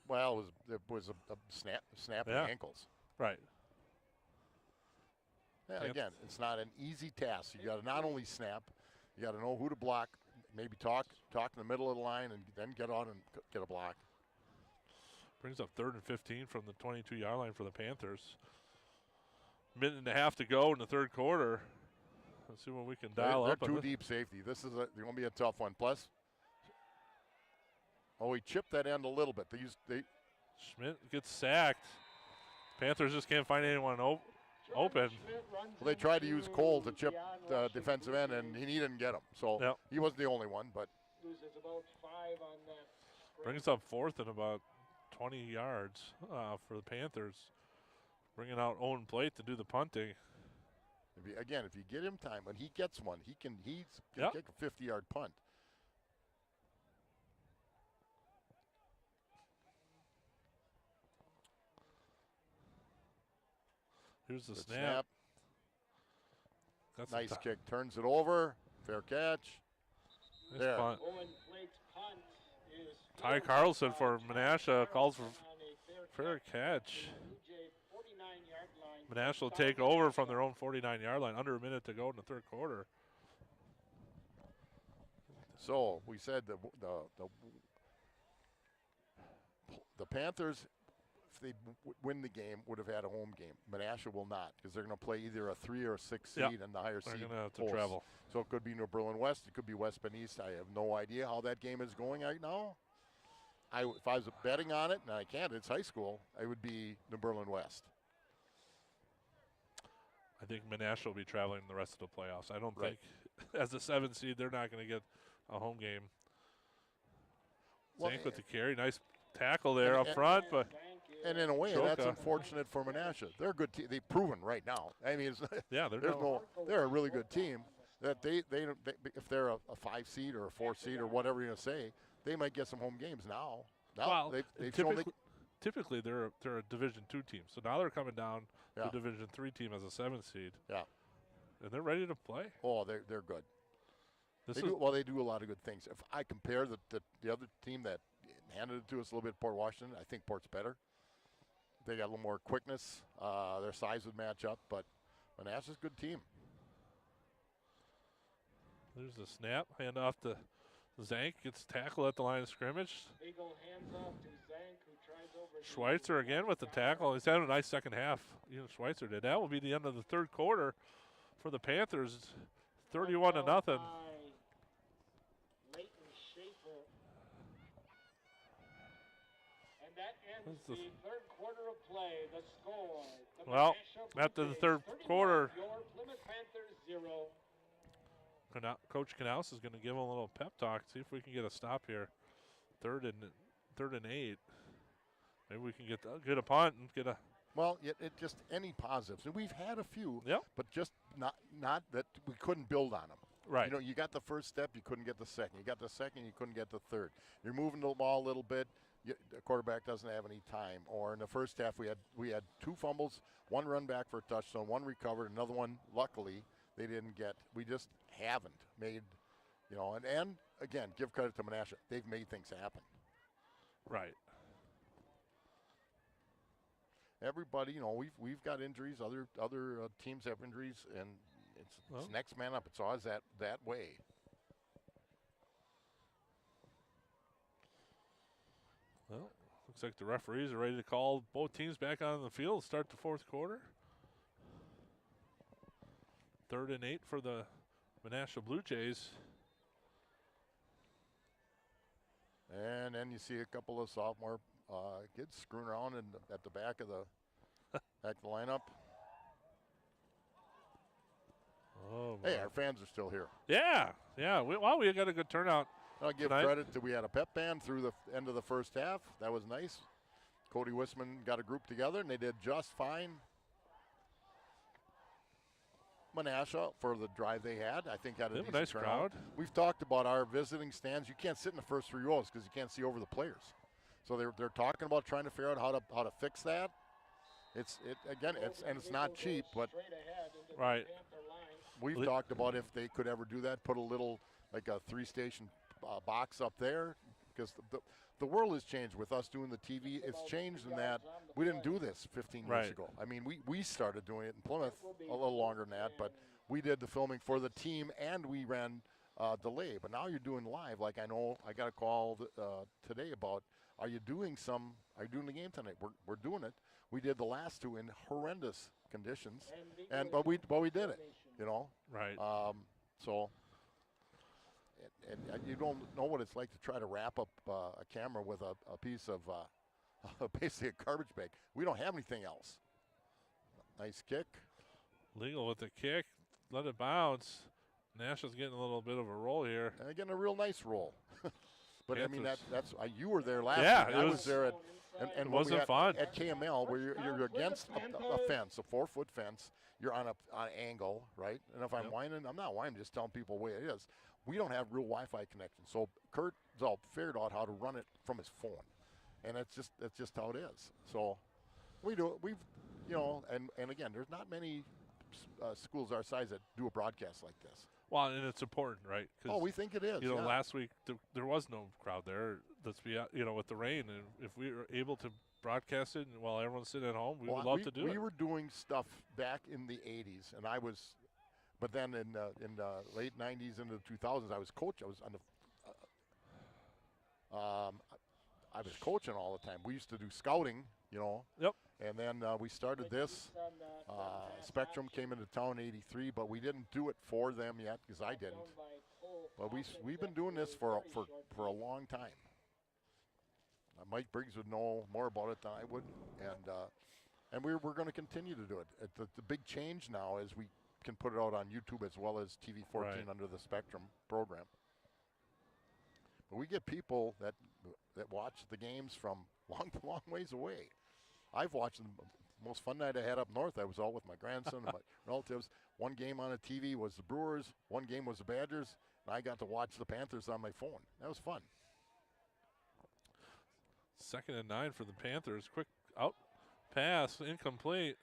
Well, it was a snap Yeah. of ankles. Right. And Yep. again, it's not an easy task. You got to not only snap, you got to know who to block. Maybe talk in the middle of the line, and then get on and get a block. Brings up 3rd and 15 from the 22-yard line for the Panthers. Minute and a half to go in the third quarter. Let's see what we can dial They're up. too deep safety. This is going to be a tough one. Plus, he chipped that end a little bit. Schmidt gets sacked. Panthers just can't find anyone open. Well, they tried to use Cole to chip the defensive end, and he didn't get him. So Yep. he wasn't the only one, but Loses about 5 on that. Brings up 4th and about 20 yards for the Panthers. Bringing out Owen Plate to do the punting. if you get him time, when he gets one, he can Yep. kick a 50-yard punt. Here's the Good snap. That's a Nice kick. Turns it over. Fair catch. nice There. punt. Owen Blake's punt is Ty Carlson for Menasha calls for fair catch. Blue Jay 49-yard line. Menasha will take over from their own 49-yard line. Under a minute to go in the third quarter. So we said the Panthers, if they win the game, would have had a home game. Menasha will not, because they're going to play either a 3 or a 6 seed, Yep. and the higher They're seed going to have to hosts. travel. So it could be New Berlin West, it could be West Bend East. I have no idea how that game is going right now. If I was betting on it, and I can't, it's high school, I would be New Berlin West. I think Menasha will be traveling the rest of the playoffs. I don't Right. think, as a 7 seed, they're not going to get a home game. Well, Zank with the carry. Nice tackle there up and- front, but And in a way, that's Troca. unfortunate for Menasha. They're a good team. They've proven right now. I mean, yeah, they're a really good team. That they if they're a 5 seed or a 4 seed or whatever you're gonna say, they might get some home games now. well, they've shown they, typically they're a Division II team, so now they're coming down to Yeah. a Division III team as a 7 seed. Yeah. And they're ready to play. oh they're good. This They is do, they do a lot of good things. If I compare the other team that handed it to us a little bit, Port Washington, I think Port's better. They got a little more quickness. Their size would match up, but Menasha's a good team. there's the snap, hand off to Zank, gets tackled at the line of scrimmage. Eagle hands off to Zank, who tries over. Schweitzer again with the tackle. He's had a nice second half. Schweitzer did. That will be the end of the third quarter for the Panthers. 31-0. Leighton Schaefer. And that ends That's the third quarter of play. The score. The Well, Menasha Blue after the Jays third 31, quarter- Your Plymouth Panthers 0. Coach Knaus is going to give him a little pep talk. See if we can get a stop here. Third and 8. Maybe we can get a punt and get a. Well, it just any positives, and we've had a few. Yep. But just not that we couldn't build on them. Right. You know, you got the first step, you couldn't get the second. You got the second, you couldn't get the third. You're moving the ball a little bit. The quarterback doesn't have any time. Or in the first half, we had 2 fumbles, 1 run back for a touchdown, 1 recovered, another one, luckily, they didn't get. We just haven't made, you know, and again, give credit to Menasha. They've made things happen. Right. Everybody, you know, we've got injuries. Other teams have injuries, and it's next man up. It's always that way. Well, looks like the referees are ready to call both teams back on the field to start the fourth quarter. 3rd and 8 for the Menasha Blue Jays. And then you see a couple of sophomore kids screwing around at the back of the lineup. Oh, hey, our fans are still here. Yeah. We got a good turnout. I'll give tonight. credit that we had a pep band through the end of the first half. That was nice. Cody Wisman got a group together, and they did just fine. Menasha, for the drive they had, I think had a decent nice turnout. crowd. We've talked about our visiting stands. You can't sit in the first 3 rows because you can't see over the players. So they're talking about trying to figure out how to fix that. It's not cheap, but right. We've talked about if they could ever do that, put a little like a 3-station box up there, because the world has changed with us doing the TV. It's changed in that we didn't do this 15 years ago. I mean, we started doing it in Plymouth a little longer than that, but we did the filming for the team and we ran delay. But now you're doing live. Like I know I got a call today about, are you doing the game tonight? We're doing it. We did the last 2 in horrendous conditions, but we did it. You know. Right. So. And you don't know what it's like to try to wrap up a camera with a piece of basically a garbage bag. We don't have anything else. Nice kick. Legal with the kick. Let it bounce. Nash's getting a little bit of a roll here. And again, a real nice roll. But Panthers. I mean, that's you were there last week. I was there it wasn't fun. At KML, where you're against a fence, a 4-foot fence. You're on an angle, right? And if I'm whining, I'm not whining, just telling people the way it is. We don't have real Wi-Fi connection, so Kurt Zulp figured out how to run it from his phone, and that's just how it is. So we do it. And again, there's not many schools our size that do a broadcast like this. Well, and it's important, right? We think it is. Last week there was no crowd there. Let's be, with the rain, and if we were able to broadcast it while everyone's sitting at home, we would love to do it. We were doing stuff back in the 80s, and but then in the late 90s into the 2000s, I was coach. I was on I was coaching all the time. We used to do scouting, Yep. And then we started this. Spectrum came into town in '83, but we didn't do it for them yet because I didn't. But we've been doing this for a long time. Mike Briggs would know more about it than I would, and we're going to continue to do it. The big change now is we can put it out on YouTube as well as TV 14 under the Spectrum program. But we get people that watch the games from long ways away. I've watched them. The most fun night I had up north, I was out with my grandson and my relatives. One game on the TV was the Brewers, one game was the Badgers, and I got to watch the Panthers on my phone. That was fun. 2nd and 9 for the Panthers. Quick out pass, incomplete.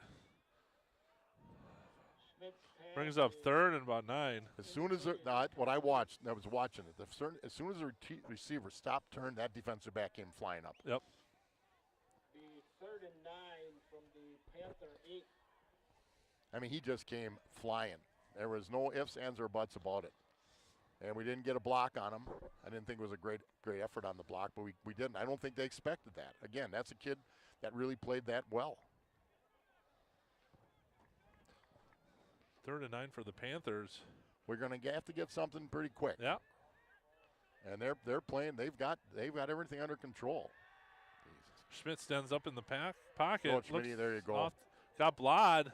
Brings up 3rd and about 9. As soon as what I watched, I was watching it. As soon as the receiver stopped, turned, that defensive back came flying up. Yep. The 3rd and 9 from the Panther 8. I mean, he just came flying. There was no ifs, ands, or buts about it. And we didn't get a block on him. I didn't think it was a great effort on the block, but we didn't. I don't think they expected that. Again, that's a kid that really played that well. 3rd and 9 for the Panthers. We're going to have to get something pretty quick. Yeah. And they're playing. They've got everything under control. Jesus. Schmidt stands up in the pocket. Oh, Schmitty, there you go. Got Blod.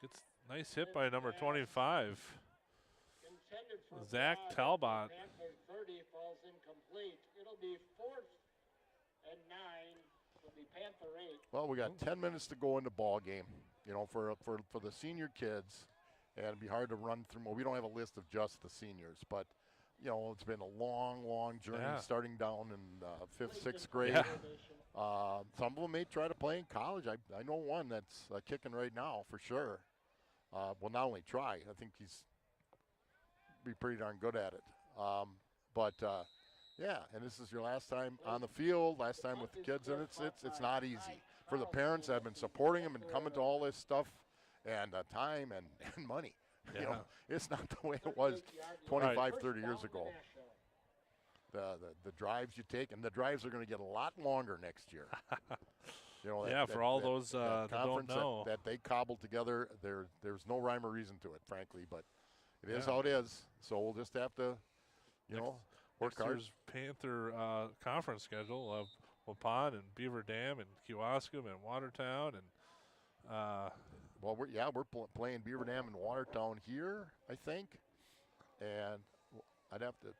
Gets nice hit by number 25. Zach Talbot. Panther 30 falls incomplete. It'll be 4th and 9 for the Panther 8. Well, we got 10 minutes to go in the ball game, for the senior kids, And it'd be hard to run through. Well, we don't have a list of just the seniors, but it's been a long, long journey starting down in 5th, 6th grade. Yeah. Some of them may try to play in college. I know one that's kicking right now for sure. Well, not only try, I think he's be pretty darn good at it. Yeah, and this is your last time on the field, last time with the kids, and it's not easy. For the parents that have been supporting them and coming to all this stuff, and time and money. Yeah. It's not the way it was 25, 30 years ago. The drives you take, and the drives are going to get a lot longer next year. For all those that don't know. That they cobbled together, there's no rhyme or reason to it, frankly, but it is how it is. So we'll just have to, work hard. Next year's Panther conference schedule of Waupun and Beaver Dam and Kewaskum and Watertown and we're playing Beaver Dam and Watertown here, I think, and I'd have to.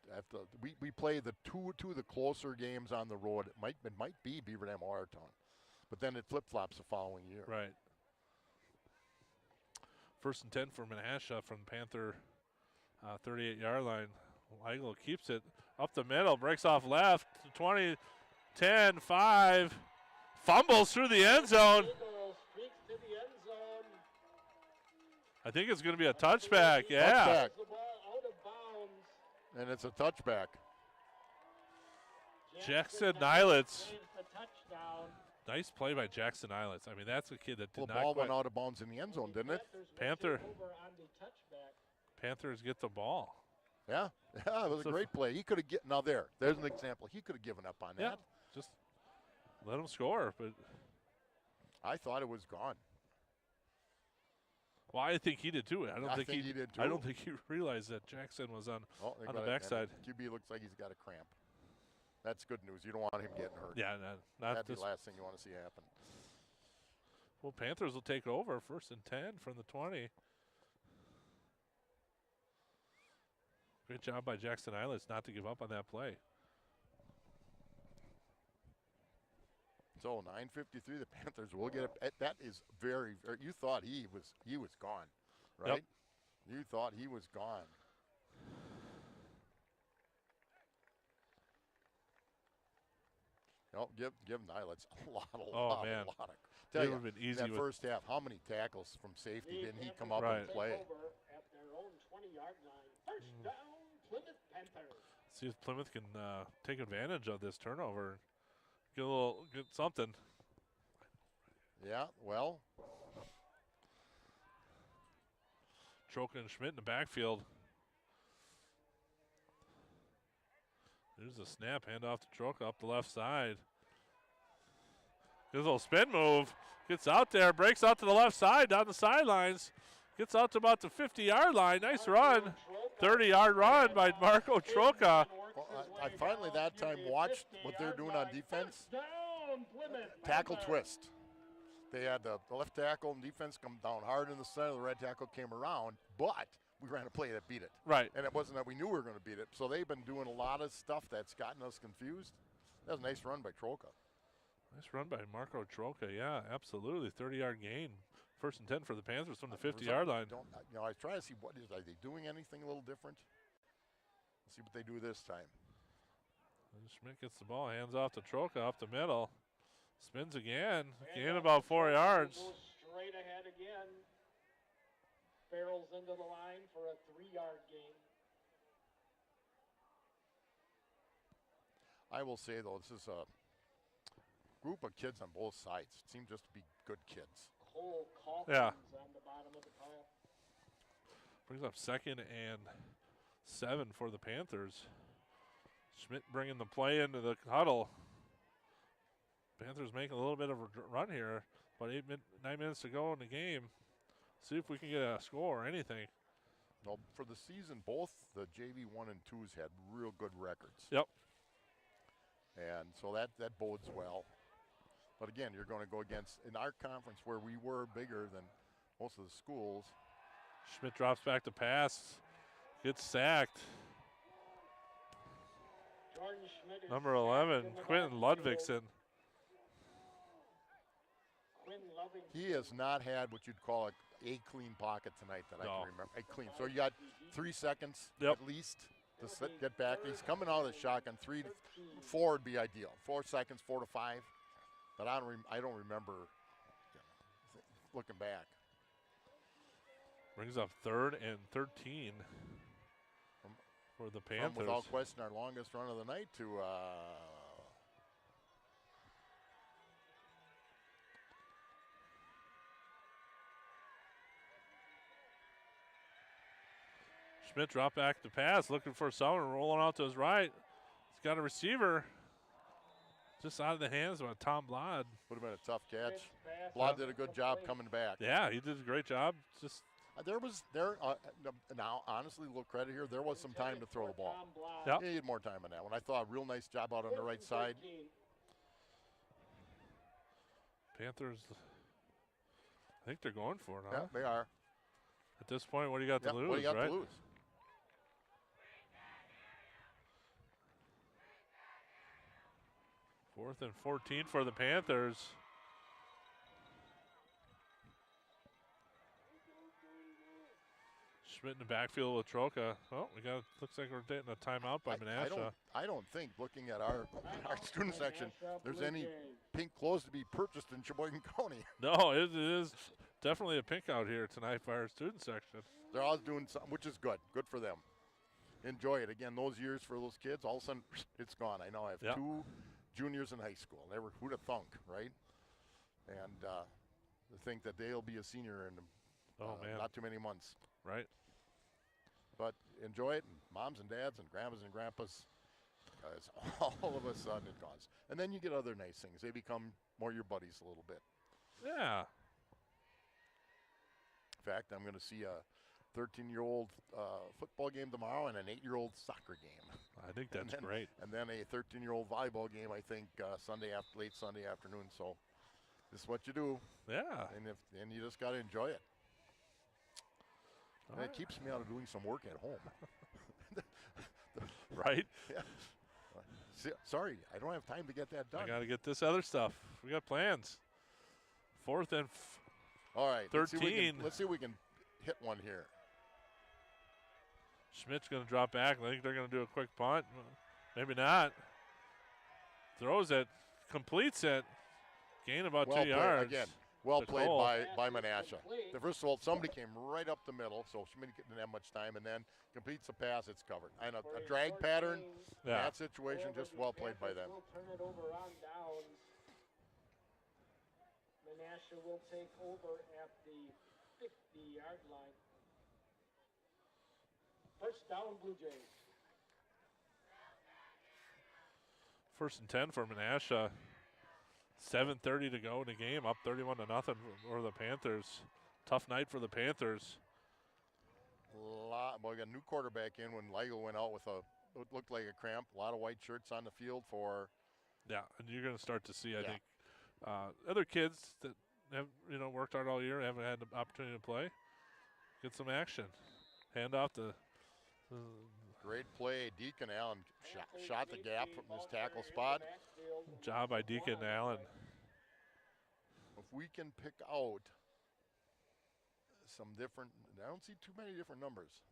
We play the two of the closer games on the road. It might be Beaver Dam Watertown, but then it flip flops the following year. Right. 1st and 10 for Menasha from Panther 38-yard line. Weigel keeps it up the middle, breaks off left, 20, 10, 5, fumbles through the end zone. I think it's going to be a touchback, yeah. Touchback. And it's a touchback. Jackson Nilitz. Nice play by Jackson Nilitz. I mean, that's a kid that did the ball went out of bounds in the end zone, didn't it? Panthers get the ball. Yeah, it was a great play. He could have there's an example. He could have given up on that. Just let him score, but I thought it was gone. Well, I think he did too. I don't think he did too. I don't think he realized that Jackson was on the backside. QB looks like he's got a cramp. That's good news. You don't want him getting hurt. Yeah, that'd be the last thing you want to see happen. Well, Panthers will take over 1st and 10 from the 20. Great job by Jackson Eilers not to give up on that play. So 9:53, the Panthers will get it. That is very, very. You thought he was gone, right? Yep. You thought he was gone. Give Nilitz a lot. Tell you, been easy that first half. How many tackles from safety didn't he come up and play? At their own 20-yard line. First down, Plymouth Panthers. See if Plymouth can take advantage of this turnover. Get something. Yeah, well. Troca and Schmidt in the backfield. There's a snap, handoff to Troca up the left side. Good little spin move. Gets out there, breaks out to the left side, down the sidelines. Gets out to about the 50-yard line. Nice run. 30-yard run by Marco Troca. Well, I finally that time watched what they're doing on defense. Tackle twist. They had the left tackle and defense come down hard in the center. The right tackle came around, but we ran a play that beat it. Right. And it wasn't that we knew we were going to beat it. So they've been doing a lot of stuff that's gotten us confused. That was a nice run by Troca. Nice run by Marco Troca. Yeah, absolutely. 30-yard gain. 1st and 10 for the Panthers from the 50-yard line. I was trying to see are they doing anything a little different? Let's see what they do this time. And Schmidt gets the ball, hands off to Troca up the middle. Spins again. Gain about 4 yards. Goes straight ahead again. Barrels into the line for a 3-yard gain. I will say, though, this is a group of kids on both sides. It seemed just to be good kids. Cole Calkins on the bottom of the pile. Brings up 2nd and 7 for the Panthers. Schmidt bringing the play into the huddle. Panthers making a little bit of a run here, but 9 minutes to go in the game. See if we can get a score or anything. Well, for the season, both the JV 1 and 2s had real good records. Yep. And so that bodes well. But again, you're going to go against, in our conference where we were bigger than most of the schools. Schmidt drops back to pass, gets sacked. Number 11, Quentin Ludvigsen. He has not had what you'd call a clean pocket tonight that I can remember. A clean. So you got 3 seconds at least to get back. He's coming out of the shotgun. 3 to 4 would be ideal. 4 seconds, 4 to 5. But I don't remember looking back. Brings up 3rd and 13 for the Panthers. Without question, our longest run of the night to Schmidt drop back to pass, looking for someone, rolling out to his right. He's got a receiver just out of the hands of Tom Blod. Would have been a tough catch. Blod did a good job coming back. Yeah, he did a great job. Just now, honestly, a little credit here. There was some time to throw the ball. He needed more time on that one. I thought a real nice job out on the right side. Panthers, I think they're going for it, huh? Yeah, they are. At this point, what do you got to lose, what do you got right? to lose? Fourth and 14 for the Panthers. Schmidt in the backfield with Troca. Oh, looks like we're getting a timeout by Menasha. I don't think, looking at our student section, there's any pink clothes to be purchased in Sheboygan County. No, it is definitely a pink out here tonight by our student section. They're all doing something, which is good. Good for them. Enjoy it. Again, those years for those kids, all of a sudden, it's gone. I know I have 2 juniors in high school. Never, who'd have thunk, right? And to think that they'll be a senior in not too many months. Right. But enjoy it, and moms and dads and grandmas and grandpas, because all of a sudden it goes. And then you get other nice things. They become more your buddies a little bit. Yeah. In fact, I'm going to see a 13-year-old football game tomorrow and an 8-year-old soccer game. I think that's great. And then a 13-year-old volleyball game, I think, late Sunday afternoon. So this is what you do. Yeah. And you just got to enjoy it. And it keeps me out of doing some work at home. Right? Yeah. Sorry, I don't have time to get that done. I got to get this other stuff. We got plans. 4th and all right, 13. Let's see if we can hit one here. Schmidt's going to drop back. I think they're going to do a quick punt. Maybe not. Throws it, completes it. Gain about 2 yards. Again, well played by Menasha. First of all, somebody came right up the middle, so Schmidt didn't have much time, and then completes the pass, it's covered. And a drag pattern in that situation, just well played by them. Turn it over on downs. Menasha will take over at the 50-yard line. First down, Blue Jays. 1st and 10 for Menasha. 7:30 to go in the game, up 31-0 for the Panthers. Tough night for the Panthers. We got a new quarterback in when Ligo went out with what looked like a cramp. A lot of white shirts on the field for. Yeah, and you're going to start to see, I think, other kids that have worked hard all year, haven't had the opportunity to play, get some action. Hand off to. Great play. Deacon Allen shot the gap from his tackle spot. Job by Deacon Allen. If we can pick out some different, I don't see too many different numbers.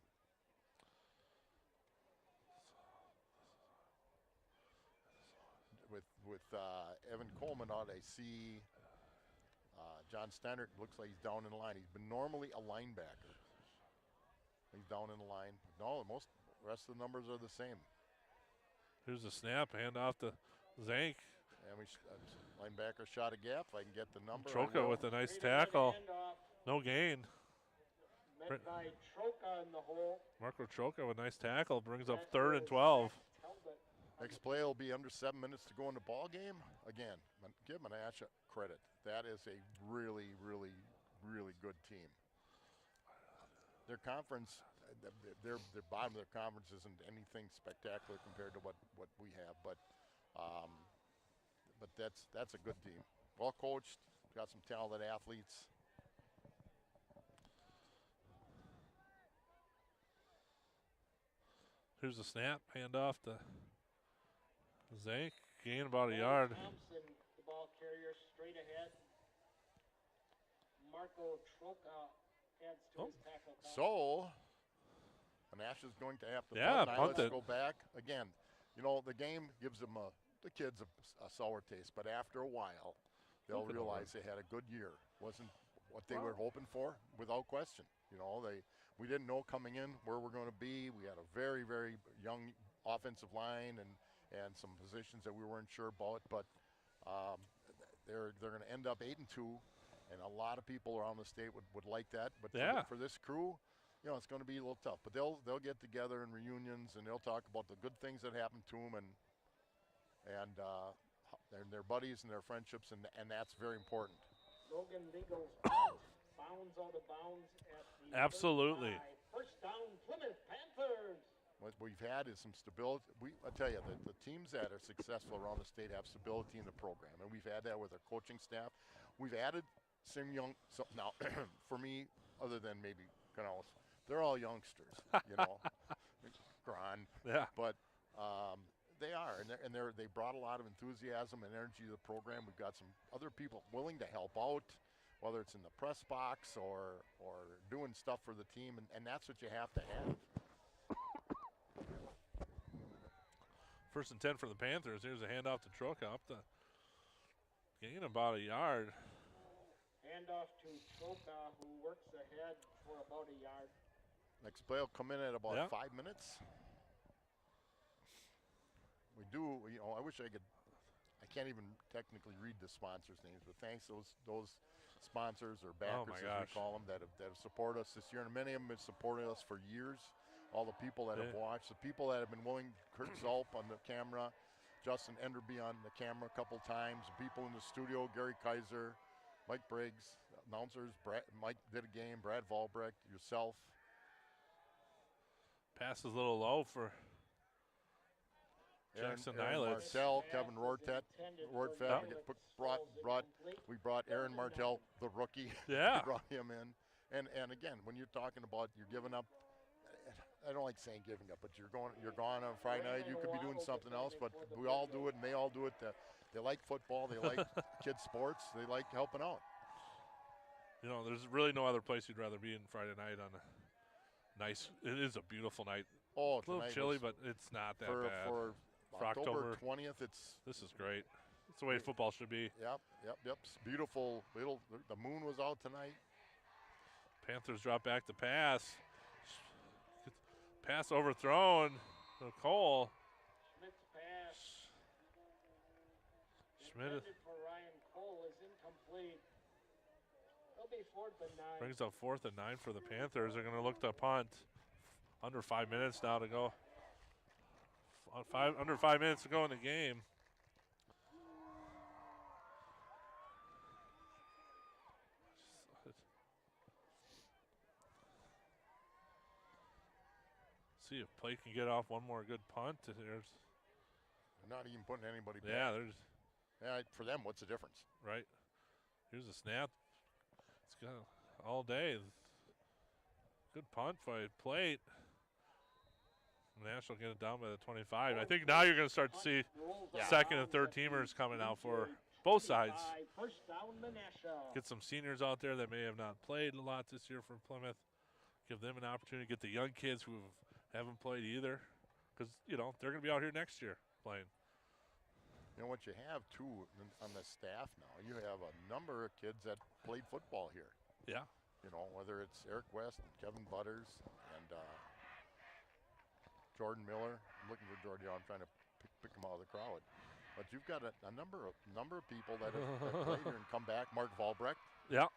With Evan Coleman out, I see John Stannard looks like he's down in the line. He's been normally a linebacker. He's down in the line. No, most rest of the numbers are the same. Here's a snap, hand off to Zank. And linebacker shot a gap. If I can get the number. Troca with a nice tackle. No gain. Met by Troca in the hole. Marco Troca with a nice tackle. Brings up 3rd and 12. Next play will be under 7 minutes to go in the ball game. Again, give Menasha credit. That is a really, really, really good team. Their conference, their bottom of their conference isn't anything spectacular compared to what we have, but that's a good team. Well coached, got some talented athletes. Here's a snap, hand off to Zank. Gain about a yard. Thompson, the ball carrier, straight ahead. Marco Troca adds to his tackle count. So, Menasha's going to have to punt. Now let's go back. Again, you know, the game gives them the kids a sour taste, but after a while, they'll realize they had a good year. Wasn't what they were hoping for, without question. You know, we didn't know coming in where we're going to be. We had a very, very young offensive line and some positions that we weren't sure about, but they're going to end up 8-2, and a lot of people around the state would like that. But for this crew, you know, it's going to be a little tough. But they'll get together in reunions and they'll talk about the good things that happened to them and their buddies and their friendships, and that's very important. Logan Legal's punt bounds out of bounds at the Absolutely. First down, Plymouth Panthers. What we've had is some stability. I tell you, the teams that are successful around the state have stability in the program, and we've had that with our coaching staff. We've added some young. Now, for me, other than maybe Canales, they're all youngsters, you know, Gron. Yeah. But they are, and they brought a lot of enthusiasm and energy to the program. We've got some other people willing to help out, whether it's in the press box or doing stuff for the team, and that's what you have to have. First and 10 for the Panthers. Here's a handoff to Troca up the gain about a yard. Handoff to Troca, who works ahead for about a yard. Next play will come in at about 5 minutes. We do, you know, I wish I could, I can't even technically read the sponsors' names, but thanks to those sponsors or backers, as we call them, that have supported us this year. And many of them have supported us for years. All the people that have watched, the people that have been willing, Kurt Zulp on the camera, Justin Enderby on the camera a couple times, the people in the studio, Gary Kaiser, Mike Briggs, announcers, Mike did a game, Brad Volbrecht, yourself. Pass is a little low for Jackson Nylitz. Martell, Kevin Rortet, we brought Aaron Martell, the rookie. Yeah. We brought him in. And again, when you're talking about you're giving up, I don't like saying giving up, but you're gone on Friday night. You could be doing something else, but we all do it, and they all do it. They like football. They like kids' sports. They like helping out. You know, there's really no other place you'd rather be in Friday night on a nice. It is a beautiful night. Oh, it's a little chilly, but it's not that bad. For October 20th, this is great. It's the way football should be. Yep. It's beautiful. The moon was out tonight. Panthers drop back to pass. Pass overthrown to Cole. Schmidt's pass. Schmidt for Ryan Cole is incomplete. It'll be 4th and 9. Brings up 4th and 9 for the Panthers. They're going to look to punt. Under 5 minutes now to go. Under 5 minutes to go in the game. See if Play can get off one more good punt. They're not even putting anybody back. Yeah, for them, what's the difference? Right. Here's a snap. It's got all day. Good punt by Plate. Nash will get it down by the 25. I think now you're going to start to see second and third teamers coming out for both sides. First down, Menasha. Get some seniors out there that may have not played a lot this year for Plymouth. Give them an opportunity to get the young kids who haven't played either, because, you know, they're going to be out here next year playing. You know what you have, too, on the staff now, you have a number of kids that played football here. Yeah. You know, whether it's Eric West and Kevin Butters and Jordan Miller. I'm looking for Jordan. I'm trying to pick him out of the crowd. But you've got a number of people that have played here and come back. Mark Volbrecht. Yeah.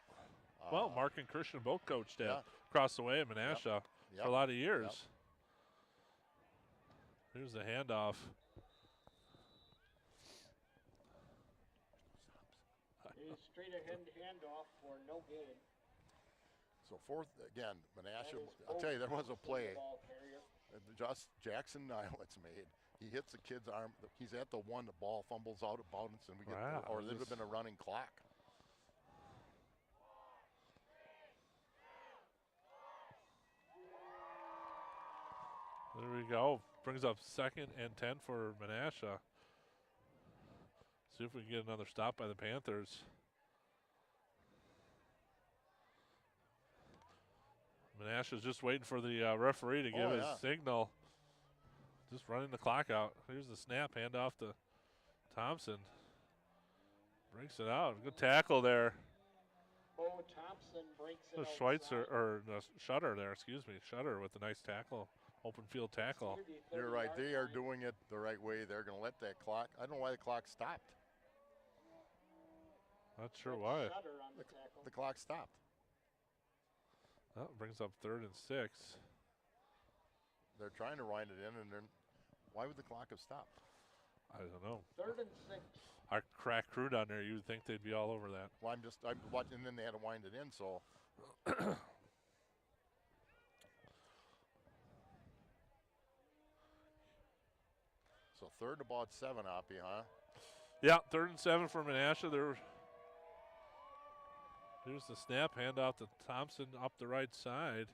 Well, Mark and Christian both coached across the way at Menasha for a lot of years. Here's the handoff. A straight ahead handoff for no gain. So 4th, again, Menasha, I'll tell you, there was a play. Just Jackson Nylitz made. He hits the kid's arm. He's at the 1. The ball fumbles out of bounds, and or there would have been a running clock. There we go. Brings up 2nd and 10 for Menasha. See if we can get another stop by the Panthers. Menasha's just waiting for the referee to give his signal. Just running the clock out. Here's the snap, handoff to Thompson. Breaks it out. Good tackle there. Bo Thompson breaks it out. Schweitzer, or Shutter there, excuse me. Shutter with a nice tackle, open field tackle. You're right. They are doing it the right way. They're going to let that clock. I don't know why the clock stopped. Not sure why. The clock stopped. That brings up 3rd and 6. They're trying to wind it in, and then why would the clock have stopped? I don't know. 3rd and 6. Our crack crew down there, you would think they'd be all over that. Well, I'm watching, and then they had to wind it in, so. So 3rd about 7, Oppie, huh? Yeah, 3rd and 7 for Menasha. Here's the snap, handoff to Thompson up the right side.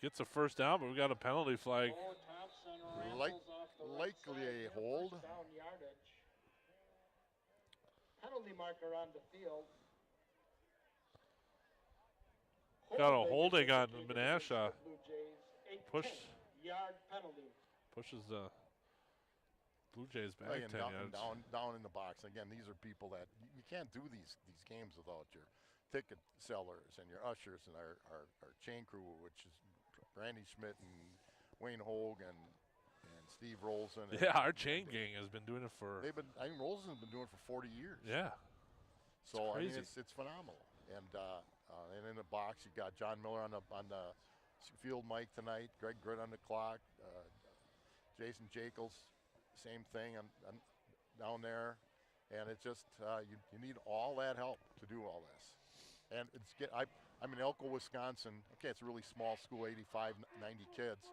Gets a first down, but we got a penalty flag. Likely a hold. Penalty marker on the field. Got a holding on Menasha. Yard penalty. Pushes the Blue Jays back 10 yards. Down in the box. Again, these are people that you can't do these games without your ticket sellers and your ushers and our chain crew, which is Randy Schmidt and Wayne Hogue and Steve Rolson. Yeah, our chain gang has been doing it for. I think Rolson's been doing it for 40 years. Yeah. So I mean, it's phenomenal. And in the box, you got John Miller on the field mic tonight. Greg Britt on the clock. Jason Jacobs, same thing down there. And it's just you need all that help to do all this. And I'm in Elko, Wisconsin. Okay, it's a really small school, 85, 90 kids.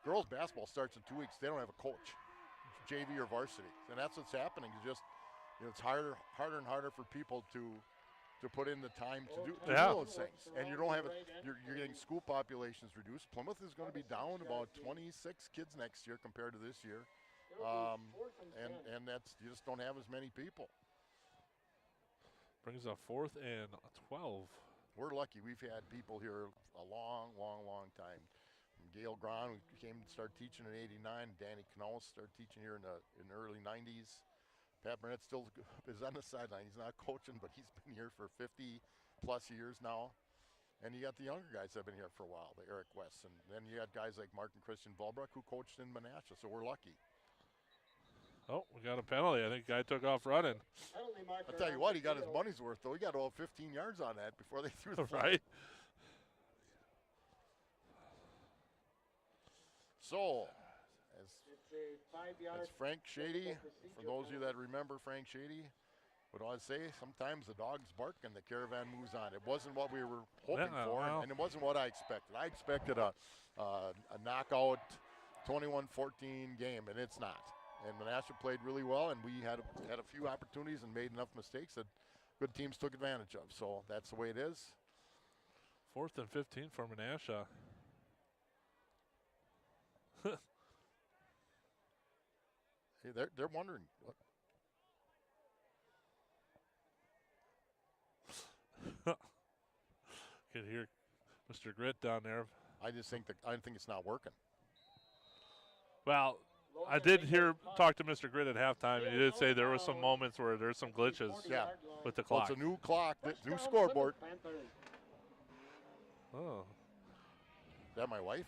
Girls basketball starts in 2 weeks. They don't have a coach, JV or varsity, and that's what's happening. It's harder and harder for people to put in the time to do those things. And you don't have it. You're getting school populations reduced. Plymouth is going to be down about 26 kids next year compared to this year, and that's you just don't have as many people. Brings up 4th and 12. We're lucky. We've had people here a long time. Gail Gron, who came and started teaching in '89. Danny Knauss started teaching here in the early '90s. Pat Burnett still is on the sideline. He's not coaching, but he's been here for 50+ years now. And you got the younger guys that have been here for a while, the Eric West. And then you got guys like Mark and Christian Volbruck who coached in Menasha, so we're lucky. Oh, we got a penalty. I think guy took off running. I'll tell you what, he got his money's worth, though. He got all 15 yards on that before they threw the flag. Right. So, as Frank Shady, for those of you that remember Frank Shady, would always say, sometimes the dogs bark and the caravan moves on. It wasn't what we were hoping for, and it wasn't what I expected. I expected a knockout 21-14 game, and it's not. And Menasha played really well, and we had a few opportunities and made enough mistakes that good teams took advantage of. So that's the way it is. 4th and 15 for Menasha. Hey, they're wondering. Can hear Mr. Grit down there. I think it's not working. Well, I did talk to Mr. Grit at halftime, and he did say there were some moments where there's some glitches with the clock. Well, it's a new clock, new scoreboard. Oh. Is that my wife?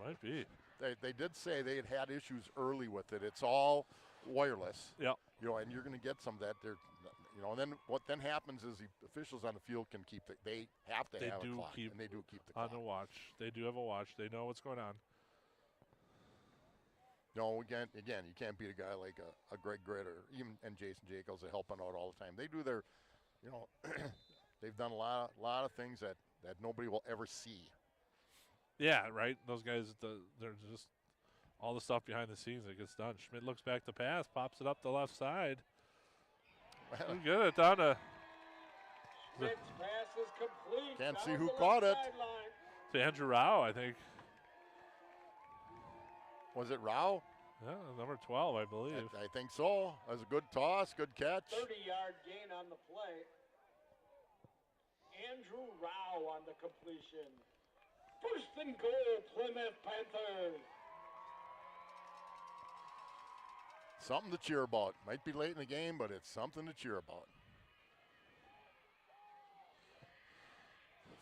Might be. They did say they had issues early with it. It's all wireless. Yeah. And you're going to get some of that there. And then what then happens is the officials on the field can keep they have to have a clock, and they do keep the clock. On the watch. They do have a watch. They know what's going on. No, again, you can't beat a guy like a Greg Britt and Jason Jacobs are helping out all the time. They do their, they've done a lot of things that nobody will ever see. Yeah, right. Those guys, they're just all the stuff behind the scenes that gets done. Schmidt looks back to pass, pops it up the left side. We get it down to. Schmidt's pass is complete. Can't see who caught it. To Andrew Rao, I think. Was it Rao? Yeah, number 12, I believe. I think so. That was a good toss, good catch. 30-yard gain on the play. Andrew Rao on the completion. First and goal, Plymouth Panthers. Something to cheer about. Might be late in the game, but it's something to cheer about.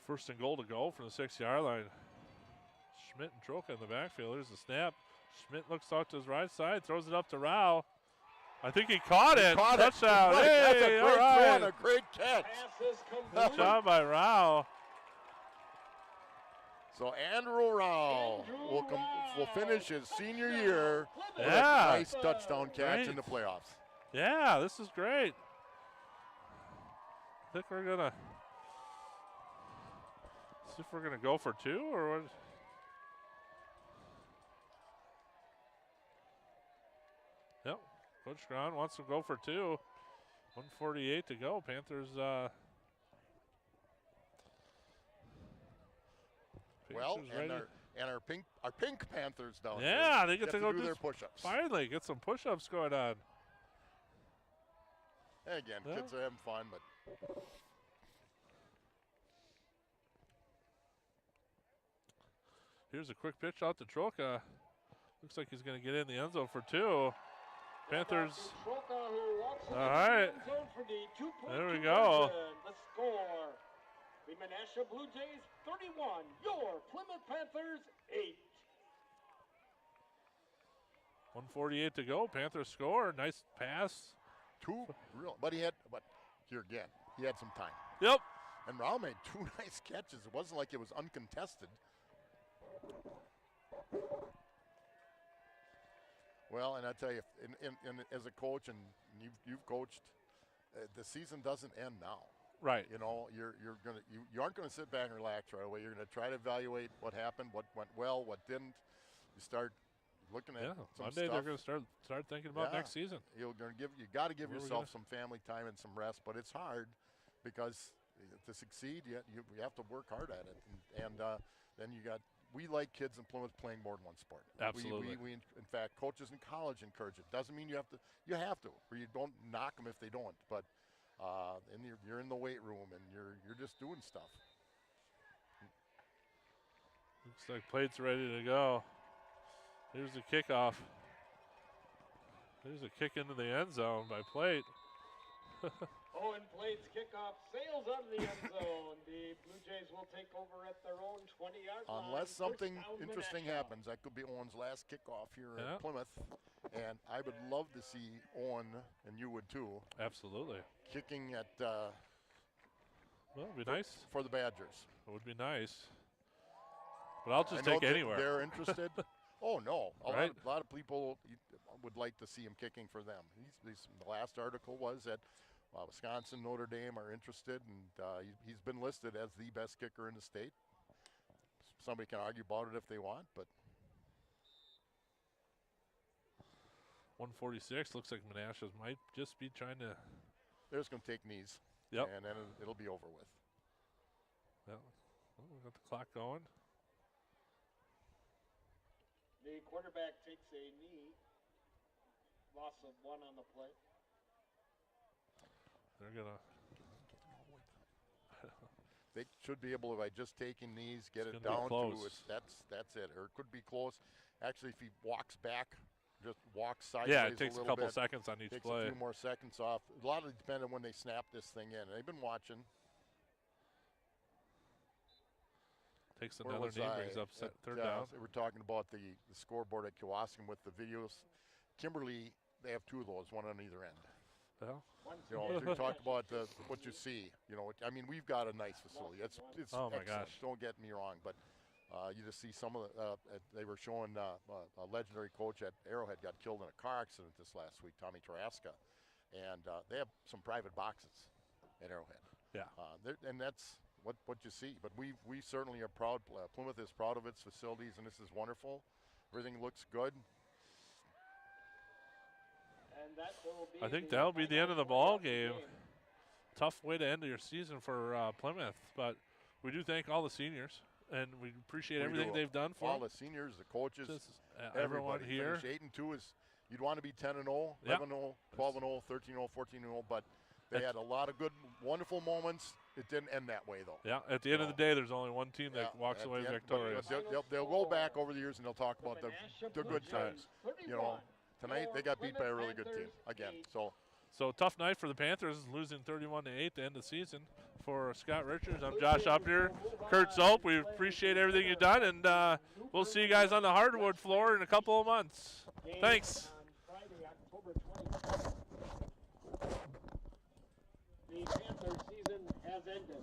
First and goal to go from the 6-yard line. Schmidt and Troca in the backfield. There's the snap. Schmidt looks out to his right side, throws it up to Rao. I think he caught it. Touchdown. Right. Hey, That's a great all throw right. and a great catch. Pass is complete. Good job by Rao. So Andrew Rao will finish his senior year with a Yeah. nice touchdown catch in the playoffs. Yeah, this is great. I think we're gonna see if we're gonna go for two or what. Yep, Coach Grahn wants to go for two. 1:48 to go. Panthers. Well, Panthers and our pink Panthers down here. yeah, they get to go do their push-ups. Finally, get some push-ups going on. And again, Yeah. kids are having fun, but Here's a quick pitch out to Troca. Looks like he's going to get in the end zone for two. Panthers. All right. There we go. The score. The Menasha Blue Jays 31. Your Plymouth Panthers 8. 1:48 to go. Panthers score. Nice pass. but here again, he had some time. Yep. And Rao made two nice catches. It wasn't like it was uncontested. Well, and I tell you, as a coach, and you've coached, the season doesn't end now. Right. You know, you aren't going to sit back and relax right away. You're going to try to evaluate what happened, what went well, what didn't. You start looking at some Monday stuff. they're going to start thinking about next season. You got to give yourself some family time and some rest, but it's hard because to succeed, you have to work hard at it, and then we like kids in Plymouth playing more than one sport. Absolutely. We in fact, coaches in college encourage it. Doesn't mean you have to, or you don't knock them if they don't. But and you're in the weight room and you're just doing stuff. Looks like plate's ready to go. Here's the kickoff. There's a kick into the end zone by Plate. Owen Plate's kickoff sails out of the end zone. The Blue Jays will take over at their own 20-yard line. Unless something First down, interesting Menasha. happens, that could be Owen's last kickoff here at Plymouth. And I would love to see Owen, and you would too, Absolutely. kicking at Well, it'd be nice. for the Badgers. It would be nice. But I'll just I know take anywhere. They're interested. Oh, no. A Right. lot of people would like to see him kicking for them. The last article was that Wisconsin, Notre Dame are interested, and he's been listed as the best kicker in the state. Somebody can argue about it if they want, but 146 looks like Menasha might just be trying to. they're just going to take knees. Yep. And then it'll be over with. Well, we got the clock going. The quarterback takes a knee. Loss of one on the play. They're gonna. They should be able to, by just taking knees, get It's it gonna be down close. to that's it. Or it could be close. Actually, if he walks back, just walks sideways Yeah, it takes a little couple bit, seconds on each takes play. a few more seconds off. A lot of it depends on when they snap this thing in. And they've been watching. Takes Where another was knee, I? brings up At, third down. They were talking about the scoreboard at Kewaskum with the videos. Kimberly, they have two of those, one on either end. Well, You know, we talked about what you see. You know, I mean, we've got a nice facility. It's Oh, my excellent. gosh. Don't get me wrong, but you just see some of the. They were showing a legendary coach at Arrowhead got killed in a car accident this last week, Tommy Taraska, and they have some private boxes at Arrowhead. yeah. And that's what you see. But we certainly are proud. Plymouth is proud of its facilities, and this is wonderful. Everything looks good. And that will be I think that'll be the end of the ball game. Tough way to end your season for Plymouth, but we do thank all the seniors, and we appreciate We everything do. they've done for all them. the seniors, the coaches, Just, everyone everybody. here. Finish 8-2 is you'd want to be 10-0, Yep. 11-0, 12-0, 13-0, 14-0, but They had a lot of good, wonderful moments. It didn't end that way, though. Yeah, at the end of the day, there's only one team that walks away victorious. They'll go back over the years and they'll talk about the good times. You know, tonight they got beat by a really good team again. So tough night for the Panthers, losing 31-8 to end the season. For Scott Richards, I'm Josh Upner, Kurt Zope. We appreciate everything you've done, and we'll see you guys on the hardwood floor in a couple of months. Thanks. The Panther season has ended.